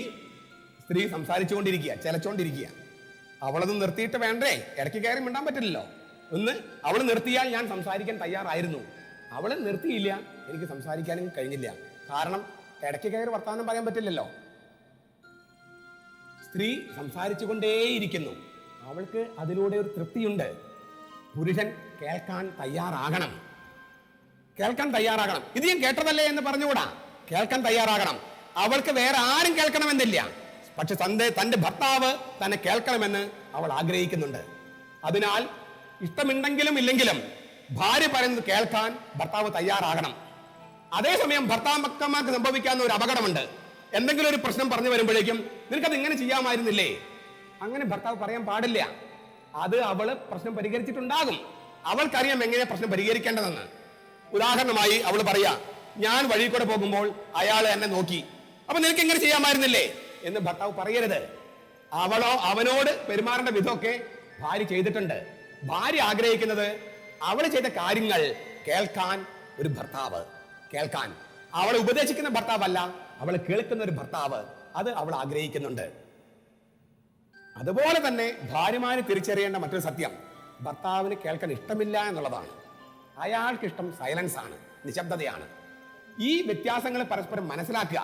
[SPEAKER 1] സ്ത്രീ സംസാരിച്ചുകൊണ്ടിരിക്കുക, ചിലച്ചുകൊണ്ടിരിക്കുക. അവളത് നിർത്തിയിട്ട് വേണ്ടേ, ഇടയ്ക്ക് കയറി മിണ്ടാൻ പറ്റില്ലല്ലോ. അവൾ നിർത്തിയാൽ ഞാൻ സംസാരിക്കാൻ തയ്യാറായിരുന്നു, അവള് നിർത്തിയില്ല, എനിക്ക് സംസാരിക്കാനും കഴിഞ്ഞില്ല. കാരണം ഇടയ്ക്ക് കയറി വർത്തമാനം പറയാൻ പറ്റില്ലല്ലോ. സ്ത്രീ സംസാരിച്ചു കൊണ്ടേയിരിക്കുന്നു, അവൾക്ക് അതിലൂടെ ഒരു തൃപ്തിയുണ്ട്. പുരുഷൻ കേൾക്കാൻ തയ്യാറാകണം. ഇത് ഞാൻ കേട്ടതല്ലേ എന്ന് പറഞ്ഞുകൂടാ, കേൾക്കാൻ തയ്യാറാകണം. അവൾക്ക് വേറെ ആരും കേൾക്കണമെന്നില്ല, പക്ഷെ തന്റെ ഭർത്താവ് തന്നെ കേൾക്കണമെന്ന് അവൾ ആഗ്രഹിക്കുന്നുണ്ട്. അതിനാൽ ഇഷ്ടമുണ്ടെങ്കിലും ഇല്ലെങ്കിലും ഭാര്യ പറയുന്നത് കേൾക്കാൻ ഭർത്താവ് തയ്യാറാകണം. അതേസമയം ഭർത്താക്കന്മാർക്ക് സംഭവിക്കാവുന്ന ഒരു അപകടമുണ്ട്. എന്തെങ്കിലും ഒരു പ്രശ്നം പറഞ്ഞു വരുമ്പോഴേക്കും നിനക്കത് ഇങ്ങനെ ചെയ്യാമായിരുന്നില്ലേ, അങ്ങനെ ഭർത്താവ് പറയാൻ പാടില്ല. അത് അവള് പ്രശ്നം പരിഹരിച്ചിട്ടുണ്ടാകും, അവൾക്കറിയാം എങ്ങനെ പ്രശ്നം പരിഹരിക്കേണ്ടതെന്ന്. ഉദാഹരണമായി അവൾ പറയാ, ഞാൻ വഴി കൂടെ പോകുമ്പോൾ അയാൾ എന്നെ നോക്കി, അപ്പൊ നിനക്ക് എങ്ങനെ ചെയ്യാമായിരുന്നില്ലേ എന്ന് ഭർത്താവ് പറയരുത്. അവനോട് പെരുമാറേണ്ട വിധമൊക്കെ ഭാര്യ ചെയ്തിട്ടുണ്ട്. ഭാര്യ ആഗ്രഹിക്കുന്നത് അവൾ ചെയ്ത കാര്യങ്ങൾ കേൾക്കാൻ ഒരു ഭർത്താവ്, അവളെ ഉപദേശിക്കുന്ന ഭർത്താവല്ല, അവളെ കേൾക്കുന്ന ഒരു ഭർത്താവ്, അത് അവൾ ആഗ്രഹിക്കുന്നുണ്ട്. അതുപോലെ തന്നെ ഭാര്യമാര് തിരിച്ചറിയേണ്ട മറ്റൊരു സത്യം, ഭർത്താവിന് കേൾക്കാൻ ഇഷ്ടമില്ല എന്നുള്ളതാണ്. അയാൾക്ക് ഇഷ്ടം സൈലൻസ് ആണ്, നിശബ്ദതയാണ്. ഈ വ്യത്യാസങ്ങൾ പരസ്പരം മനസ്സിലാക്കുക.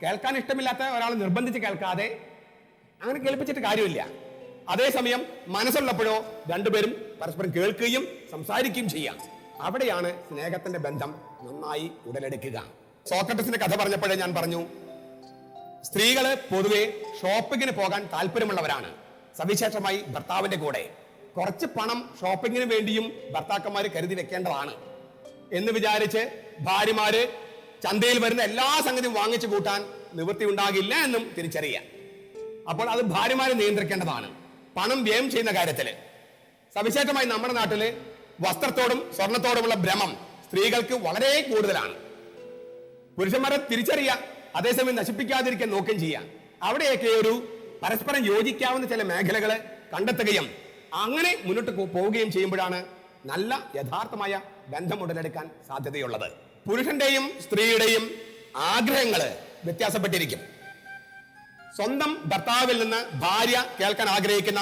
[SPEAKER 1] കേൾക്കാൻ ഇഷ്ടമില്ലാത്ത ഒരാൾ നിർബന്ധിച്ച് കേൾക്കാതെ അങ്ങനെ കേൾപ്പിച്ചിട്ട് കാര്യമില്ല. അതേസമയം മനസ്സുള്ളപ്പോഴോ രണ്ടുപേരും പരസ്പരം കേൾക്കുകയും സംസാരിക്കുകയും ചെയ്യാം. അവിടെയാണ് സ്നേഹത്തിന്റെ ബന്ധം നന്നായി ഉടലെടുക്കുക. സോക്രട്ടീസിന്റെ കഥ പറഞ്ഞപ്പോഴേ ഞാൻ പറഞ്ഞു, സ്ത്രീകള് പൊതുവെ ഷോപ്പിങ്ങിന് പോകാൻ താല്പര്യമുള്ളവരാണ്, സവിശേഷമായി ഭർത്താവിന്റെ കൂടെ. കുറച്ച് പണം ഷോപ്പിങ്ങിന് വേണ്ടിയും ഭർത്താക്കന്മാര് കരുതി വെക്കേണ്ടതാണ് എന്ന് വിചാരിച്ച് ഭാര്യമാര് ചന്തയിൽ വരുന്ന എല്ലാ സംഗതിയും വാങ്ങിച്ചു കൂട്ടാൻ നിവൃത്തി ഉണ്ടാകില്ല എന്നും തിരിച്ചറിയാം. അപ്പോൾ അത് ഭാര്യമാരെ നിയന്ത്രിക്കേണ്ടതാണ്. പണം വ്യയം ചെയ്യുന്ന കാര്യത്തില് സവിശേഷമായി നമ്മുടെ നാട്ടില് വസ്ത്രത്തോടും സ്വർണത്തോടുമുള്ള ഭ്രമം സ്ത്രീകൾക്ക് വളരെ കൂടുതലാണ്. പുരുഷന്മാരെ തിരിച്ചറിയാം, അതേസമയം നശിപ്പിക്കാതിരിക്കാൻ നോക്കുകയും ചെയ്യാം. അവിടെയൊക്കെ ഒരു പരസ്പരം യോജിക്കാവുന്ന ചില മേഖലകൾ കണ്ടെത്തുകയും അങ്ങനെ മുന്നോട്ട് പോവുകയും ചെയ്യുമ്പോഴാണ് നല്ല യഥാർത്ഥമായ ബന്ധം ഉടലെടുക്കാൻ സാധ്യതയുള്ളത്. പുരുഷന്റെയും സ്ത്രീയുടെയും ആഗ്രഹങ്ങള് വ്യത്യാസപ്പെട്ടിരിക്കും. സ്വന്തം ഭർത്താവിൽ നിന്ന് ഭാര്യ കേൾക്കാൻ ആഗ്രഹിക്കുന്ന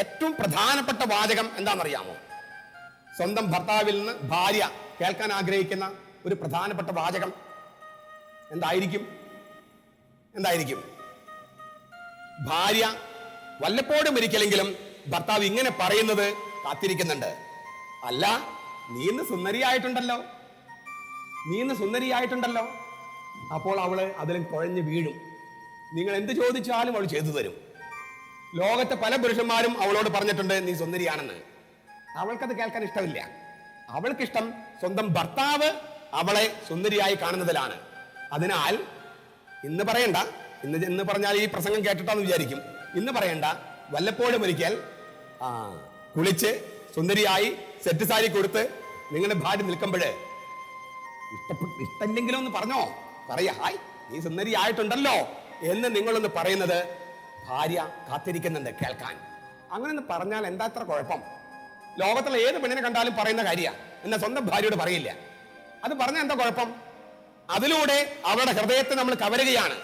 [SPEAKER 1] ഏറ്റവും പ്രധാനപ്പെട്ട വാചകം എന്താണെന്നറിയാമോ? സ്വന്തം ഭർത്താവിൽ നിന്ന് ഭാര്യ കേൾക്കാൻ ആഗ്രഹിക്കുന്ന ഒരു പ്രധാനപ്പെട്ട വാചകം എന്തായിരിക്കും? ഭാര്യ വല്ലപ്പോഴും ഒരിക്കലെങ്കിലും ഭർത്താവ് ഇങ്ങനെ പറയുന്നത് കാത്തിരിക്കുന്നുണ്ട്. അല്ല, നീ ഇന്ന് സുന്ദരിയായിട്ടുണ്ടല്ലോ. അപ്പോൾ അവള് അതിലും കുഴഞ്ഞു വീഴും. നിങ്ങൾ എന്ത് ചോദിച്ചാലും അവൾ ചെയ്തു തരും. ലോകത്തെ പല പുരുഷന്മാരും അവളോട് പറഞ്ഞിട്ടുണ്ട് നീ സുന്ദരിയാണെന്ന്. അവൾക്കത് കേൾക്കാൻ ഇഷ്ടമില്ല. അവൾക്കിഷ്ടം സ്വന്തം ഭർത്താവ് അവളെ സുന്ദരിയായി കാണുന്നതിലാണ്. അതിനാൽ ഇന്ന് പറയണ്ട, ഇന്ന് പറഞ്ഞാൽ ഈ പ്രസംഗം കേട്ടിട്ടാന്ന് വിചാരിക്കും. ഇന്ന് പറയണ്ട, വല്ലപ്പോഴും ഒരിക്കൽ കുളിച്ച് സുന്ദരിയായി സെറ്റ് സാരി കൊടുത്ത് നിങ്ങളുടെ ഭാര്യ നിൽക്കുമ്പോഴ് ഇഷ്ടമില്ലെങ്കിലും ഒന്ന് പറഞ്ഞോ, ഹായ് നീ സുന്ദരിയായിട്ടുണ്ടല്ലോ എന്ന് നിങ്ങളൊന്ന് പറയുന്നത് ഭാര്യ കാത്തിരിക്കുന്നുണ്ട് കേൾക്കാൻ. അങ്ങനെ ഒന്ന് പറഞ്ഞാൽ എന്താ അത്ര കുഴപ്പം? ലോകത്തുള്ള ഏത് പെണ്ണിനെ കണ്ടാലും പറയുന്ന കാര്യമാണ്, എന്നാ സ്വന്തം ഭാര്യയോട് പറയില്ല. അത് പറഞ്ഞാൽ എന്താ കുഴപ്പം? അതിലൂടെ അവരുടെ ഹൃദയത്തെ നമ്മൾ കവരുകയാണ്.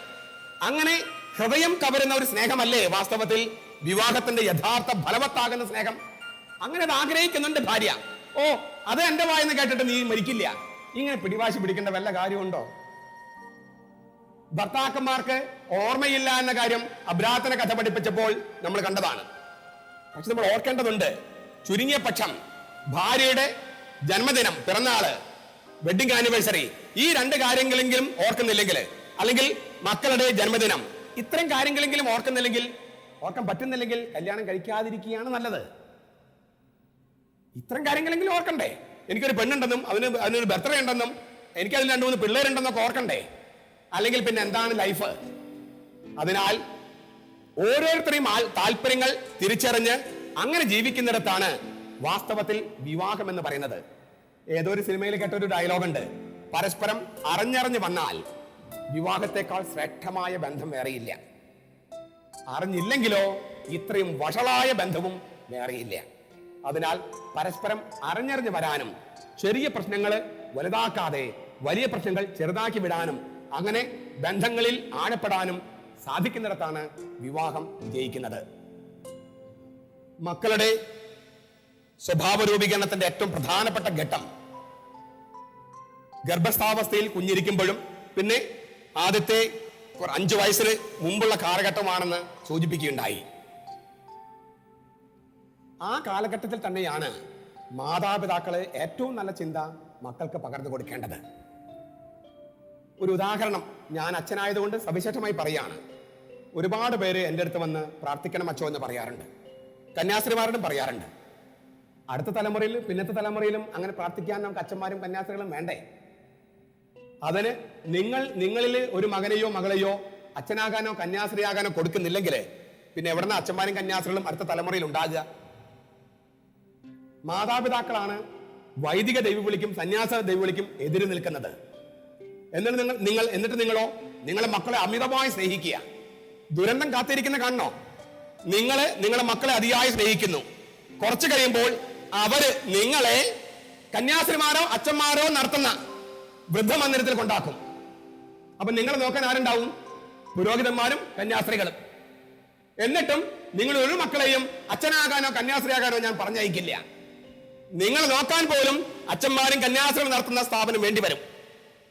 [SPEAKER 1] അങ്ങനെ ഹൃദയം കവരുന്ന ഒരു സ്നേഹമല്ലേ വാസ്തവത്തിൽ വിവാഹത്തിന്റെ യഥാർത്ഥ ഫലവത്താകുന്ന സ്നേഹം? അങ്ങനെ അത് ആഗ്രഹിക്കുന്നുണ്ട് ഭാര്യ. ഓ, അത് എന്റെ വായെന്ന് കേട്ടിട്ട് നീ മരിക്കില്ല. ഇങ്ങനെ പിടിവാശി പിടിക്കേണ്ട വല്ല കാര്യമുണ്ടോ? ഭർത്താക്കന്മാർക്ക് ഓർമ്മയില്ല എന്ന കാര്യം അബ്രാഹത്തിനെ കഥ പഠിപ്പിച്ചപ്പോൾ നമ്മൾ കണ്ടതാണ്. പക്ഷെ നമ്മൾ ഓർക്കേണ്ടതുണ്ട്, ചുരുങ്ങിയ പക്ഷം ഭാര്യയുടെ ജന്മദിനം, പിറന്നാള്, വെഡിങ് ആനിവേഴ്സറി, ഈ രണ്ട് കാര്യങ്ങളെങ്കിലും ഓർക്കുന്നില്ലെങ്കിൽ, അല്ലെങ്കിൽ മക്കളുടെ ജന്മദിനം, ഇത്തരം കാര്യങ്ങളെങ്കിലും ഓർക്കാൻ പറ്റുന്നില്ലെങ്കിൽ കല്യാണം കഴിക്കാതിരിക്കുകയാണ് നല്ലത്. ഇത്തരം കാര്യങ്ങളെങ്കിലും ഓർക്കണ്ടേ? എനിക്കൊരു പെണ്ണുണ്ടെന്നും അതിനൊരു ബർത്ത്ഡേ ഉണ്ടെന്നും എനിക്കതിൽ 2-3 പിള്ളേരുണ്ടെന്നൊക്കെ ഓർക്കണ്ടേ? അല്ലെങ്കിൽ പിന്നെ എന്താണ് ലൈഫ്? അതിനാൽ ഓരോരുത്തരെയും താല്പര്യങ്ങൾ തിരിച്ചറിഞ്ഞ് അങ്ങനെ ജീവിക്കുന്നിടത്താണ് വാസ്തവത്തിൽ വിവാഹം എന്ന് പറയുന്നത്. ഏതോ ഒരു സിനിമയിൽ കേട്ടൊരു ഡയലോഗുണ്ട്, പരസ്പരം അറിഞ്ഞറിഞ്ഞ് വന്നാൽ വിവാഹത്തെക്കാൾ ശ്രേഷ്ഠമായ ബന്ധം വേറെയില്ല. അറിഞ്ഞില്ലെങ്കിലോ ഇത്രയും വഷളായ ബന്ധവും വേറെയില്ല. അതിനാൽ പരസ്പരം അറിഞ്ഞറിഞ്ഞ് വരാനും ചെറിയ പ്രശ്നങ്ങൾ വലുതാക്കാതെ വലിയ പ്രശ്നങ്ങൾ ചെറുതാക്കി വിടാനും അങ്ങനെ ബന്ധങ്ങളിൽ ആഴപ്പെടാനും സാധിക്കുന്നിടത്താണ് വിവാഹം വിജയിക്കുന്നത്. മക്കളുടെ സ്വഭാവ രൂപീകരണത്തിന്റെ ഏറ്റവും പ്രധാനപ്പെട്ട ഘട്ടം ഗർഭസ്ഥാവസ്ഥയിൽ കുഞ്ഞിരിക്കുമ്പോഴും പിന്നെ ആദ്യത്തെ 5 വയസ്സിന് മുമ്പുള്ള കാലഘട്ടമാണെന്ന് സൂചിപ്പിക്കുകയുണ്ടായി. ആ കാലഘട്ടത്തിൽ തന്നെയാണ് മാതാപിതാക്കള് ഏറ്റവും നല്ല ചിന്ത മക്കൾക്ക് പകർന്നു കൊടുക്കേണ്ടത്. ഒരു ഉദാഹരണം ഞാൻ അച്ഛനായതുകൊണ്ട് സവിശേഷമായി പറയാണ്. ഒരുപാട് പേര് എൻ്റെ അടുത്ത് വന്ന് പ്രാർത്ഥിക്കണം അച്ഛോ എന്ന് പറയാറുണ്ട്. കന്യാസ്ത്രീമാരോടും പറയാറുണ്ട്. അടുത്ത തലമുറയിലും പിന്നത്തെ തലമുറയിലും അങ്ങനെ പ്രാർത്ഥിക്കാൻ നമുക്ക് അച്ഛന്മാരും കന്യാസ്ത്രീകളും വേണ്ടേ? അതിന് നിങ്ങളിൽ ഒരു മകനെയോ മകളെയോ അച്ഛനാകാനോ കന്യാസ്ത്രീയാകാനോ കൊടുക്കുന്നില്ലെങ്കിൽ പിന്നെ എവിടുന്ന അച്ഛന്മാരും കന്യാസ്ത്രീകളും അടുത്ത തലമുറയിൽ ഉണ്ടാകുക? മാതാപിതാക്കളാണ് വൈദിക ദൈവവിളിക്കും സന്യാസ ദൈവവിളിക്കും എതിര് നിൽക്കുന്നത്. എന്നിട്ട് നിങ്ങളോ നിങ്ങളെ മക്കളെ അമിതമായി സ്നേഹിക്കുക. ദുരന്തം കാത്തിരിക്കുന്ന കാണണോ? നിങ്ങളെ മക്കളെ അതിയായി സ്നേഹിക്കുന്നു. കുറച്ചു കഴിയുമ്പോൾ അവര് നിങ്ങളെ കന്യാസ്ത്രീമാരോ അച്ഛന്മാരോ നടത്തുന്ന വൃദ്ധമന്ദിരത്തിൽ കൊണ്ടാക്കും. അപ്പൊ നിങ്ങളെ നോക്കാൻ ആരുണ്ടാവും? പുരോഹിതന്മാരും കന്യാസ്ത്രീകളും. എന്നിട്ടും നിങ്ങൾ ഒരു മക്കളെയും അച്ഛനാകാനോ കന്യാസ്ത്രീയാകാനോ ഞാൻ പറഞ്ഞയക്കില്ല. നിങ്ങൾ നോക്കാൻ പോലും അച്ഛന്മാരും കന്യാസ്ത്രീകൾ നടത്തുന്ന സ്ഥാപനം വേണ്ടി വരും.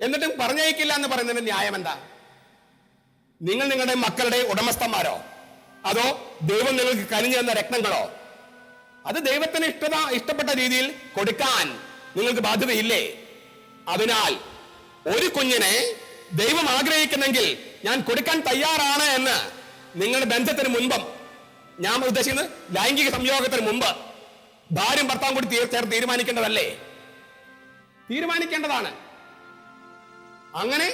[SPEAKER 1] എന്നിട്ടും പറഞ്ഞയക്കില്ല എന്ന് പറയുന്നതിന്റെ ന്യായം എന്താ? നിങ്ങൾ നിങ്ങളുടെ മക്കളുടെ ഉടമസ്ഥന്മാരോ അതോ ദൈവം നിങ്ങൾക്ക് കനിഞ്ഞു തന്ന രത്നങ്ങളോ? അത് ദൈവത്തിന് ഇഷ്ടപ്പെട്ട രീതിയിൽ കൊടുക്കാൻ നിങ്ങൾക്ക് ബാധ്യതയില്ലേ? അതിനാൽ ഒരു കുഞ്ഞിനെ ദൈവം ആഗ്രഹിക്കുന്നെങ്കിൽ ഞാൻ കൊടുക്കാൻ തയ്യാറാണ് എന്ന് നിങ്ങളുടെ ബന്ധത്തിന് മുൻപും, ഞാൻ ഉദ്ദേശിക്കുന്നത് ലൈംഗിക സംയോഗത്തിന് മുമ്പ്, ഭാര്യയും ഭർത്താവും കൂടി ചേർത്ത് തീരുമാനിക്കേണ്ടതല്ലേ? തീരുമാനിക്കേണ്ടതാണ്. അങ്ങനെ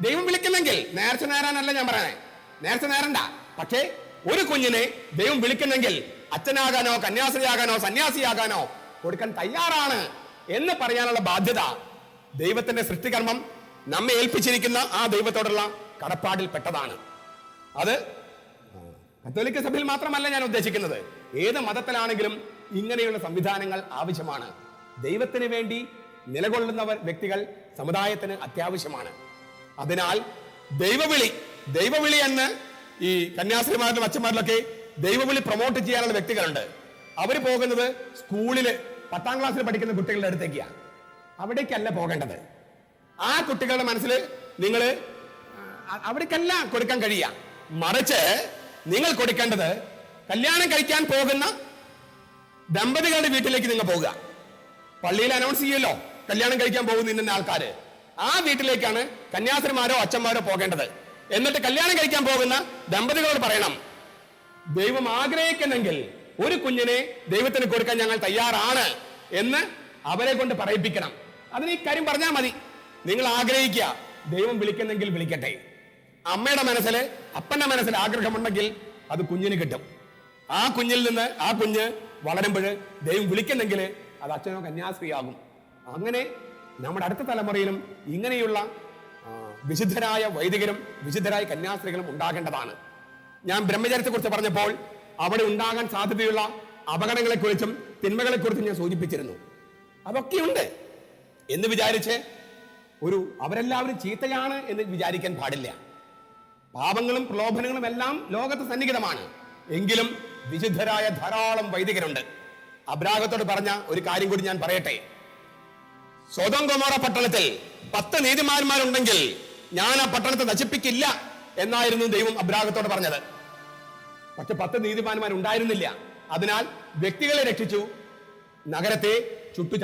[SPEAKER 1] ദൈവം വിളിക്കുന്നെങ്കിൽ, നേർച്ച നേരാനല്ല ഞാൻ പറയണേ, നേർച്ച നേരണ്ട, പക്ഷേ ഒരു കുഞ്ഞിനെ ദൈവം വിളിക്കുന്നെങ്കിൽ അച്ഛനാകാനോ കന്യാസ്ത്രീയാകാനോ സന്യാസിയാകാനോ കൊടുക്കാൻ തയ്യാറാണ് എന്ന് പറയാനുള്ള ബാധ്യത ദൈവത്തിന്റെ സൃഷ്ടികർമ്മം നമ്മെ ഏൽപ്പിച്ചിരിക്കുന്ന ആ ദൈവത്തോടുള്ള കടപ്പാടിൽ പെട്ടതാണ്. അത് കത്തോലിക്ക സഭയിൽ മാത്രമല്ല ഞാൻ ഉദ്ദേശിക്കുന്നത്, ഏത് മതത്തിലാണെങ്കിലും ഇങ്ങനെയുള്ള സംവിധാനങ്ങൾ ആവശ്യമാണ്. ദൈവത്തിന് വേണ്ടി നിലകൊള്ളുന്നവർ വ്യക്തികൾ സമുദായത്തിന് അത്യാവശ്യമാണ്. അതിനാൽ ദൈവവിളി എന്ന് ഈ കന്യാസ്ത്രീമാരിലും അച്ഛന്മാരിലൊക്കെ ദൈവവിളി പ്രൊമോട്ട് ചെയ്യാനുള്ള വ്യക്തികളുണ്ട്. അവർ പോകുന്നത് സ്കൂളില് 10ാം ക്ലാസ്സിൽ പഠിക്കുന്ന കുട്ടികളുടെ അടുത്തേക്കാണ്. അവിടേക്കല്ല പോകേണ്ടത്. ആ കുട്ടികളുടെ മനസ്സിൽ നിങ്ങൾ അവിടേക്കല്ല കൊടുക്കാൻ കഴിയുക. മറിച്ച് നിങ്ങൾ കൊടുക്കേണ്ടത് കല്യാണം കഴിക്കാൻ പോകുന്ന ദമ്പതികളുടെ വീട്ടിലേക്ക് നിങ്ങൾ പോകുക. പള്ളിയിൽ അനൗൺസ് ചെയ്യുമല്ലോ കല്യാണം കഴിക്കാൻ പോകുന്ന ഇന്ന ആൾക്കാര്. ആ വീട്ടിലേക്കാണ് കന്യാസ്ത്രീമാരോ അച്ഛന്മാരോ പോകേണ്ടത്. എന്നിട്ട് കല്യാണം കഴിക്കാൻ പോകുന്ന ദമ്പതികളോട് പറയണം, ദൈവം ആഗ്രഹിക്കുന്നെങ്കിൽ ഒരു കുഞ്ഞിനെ ദൈവത്തിന് കൊടുക്കാൻ ഞങ്ങൾ തയ്യാറാണ് എന്ന് അവരെ കൊണ്ട് പറയിപ്പിക്കണം. അതിന് ഈ കാര്യം പറഞ്ഞാൽ മതി. നിങ്ങൾ ആഗ്രഹിക്കുക, ദൈവം വിളിക്കുന്നെങ്കിൽ വിളിക്കട്ടെ. അമ്മയുടെ മനസ്സിൽ അപ്പന്റെ മനസ്സിൽ ആഗ്രഹമുണ്ടെങ്കിൽ അത് കുഞ്ഞിന് കിട്ടും. ആ കുഞ്ഞിൽ നിന്ന് ആ കുഞ്ഞ് വളരുമ്പോൾ ദൈവം വിളിക്കുന്നെങ്കിൽ അത് അച്ഛനോ കന്യാസ്ത്രീയാകും. അങ്ങനെ നമ്മുടെ അടുത്ത തലമുറയിലും ഇങ്ങനെയുള്ള വിശുദ്ധരായ വൈദികരും വിശുദ്ധരായ കന്യാസ്ത്രീകളും ഉണ്ടാകേണ്ടതാണ്. ഞാൻ ബ്രഹ്മചര്യത്തെ കുറിച്ച് പറഞ്ഞപ്പോൾ അവിടെ ഉണ്ടാകാൻ സാധ്യതയുള്ള അപകടങ്ങളെക്കുറിച്ചും തിന്മകളെക്കുറിച്ചും ഞാൻ സൂചിപ്പിച്ചിരുന്നു. അതൊക്കെയുണ്ട് എന്ന് വിചാരിച്ച് അവരെല്ലാവരും ചീത്തയാണ് എന്ന് വിചാരിക്കാൻ പാടില്ല. പാപങ്ങളും പ്രലോഭനങ്ങളും എല്ലാം ലോകത്ത് സന്നിഹിതമാണ്. എങ്കിലും വിശുദ്ധരായ ധാരാളം വൈദികരുണ്ട്. അബ്രാഹത്തോട് പറഞ്ഞ ഒരു കാര്യം കൂടി ഞാൻ പറയട്ടെ. സൊദോം ഗൊമോറ പട്ടണത്തിൽ 10 നീതിമാന്മാരുണ്ടെങ്കിൽ ഞാൻ ആ പട്ടണത്തെ നശിപ്പിക്കില്ല എന്നായിരുന്നു ദൈവം അബ്രാഹത്തോട് പറഞ്ഞത്. പക്ഷെ 10 നീതിമാന്മാരുണ്ടായിരുന്നില്ല. അതിനാൽ വ്യക്തികളെ രക്ഷിച്ചു, നഗരത്തെ ചുട്ടു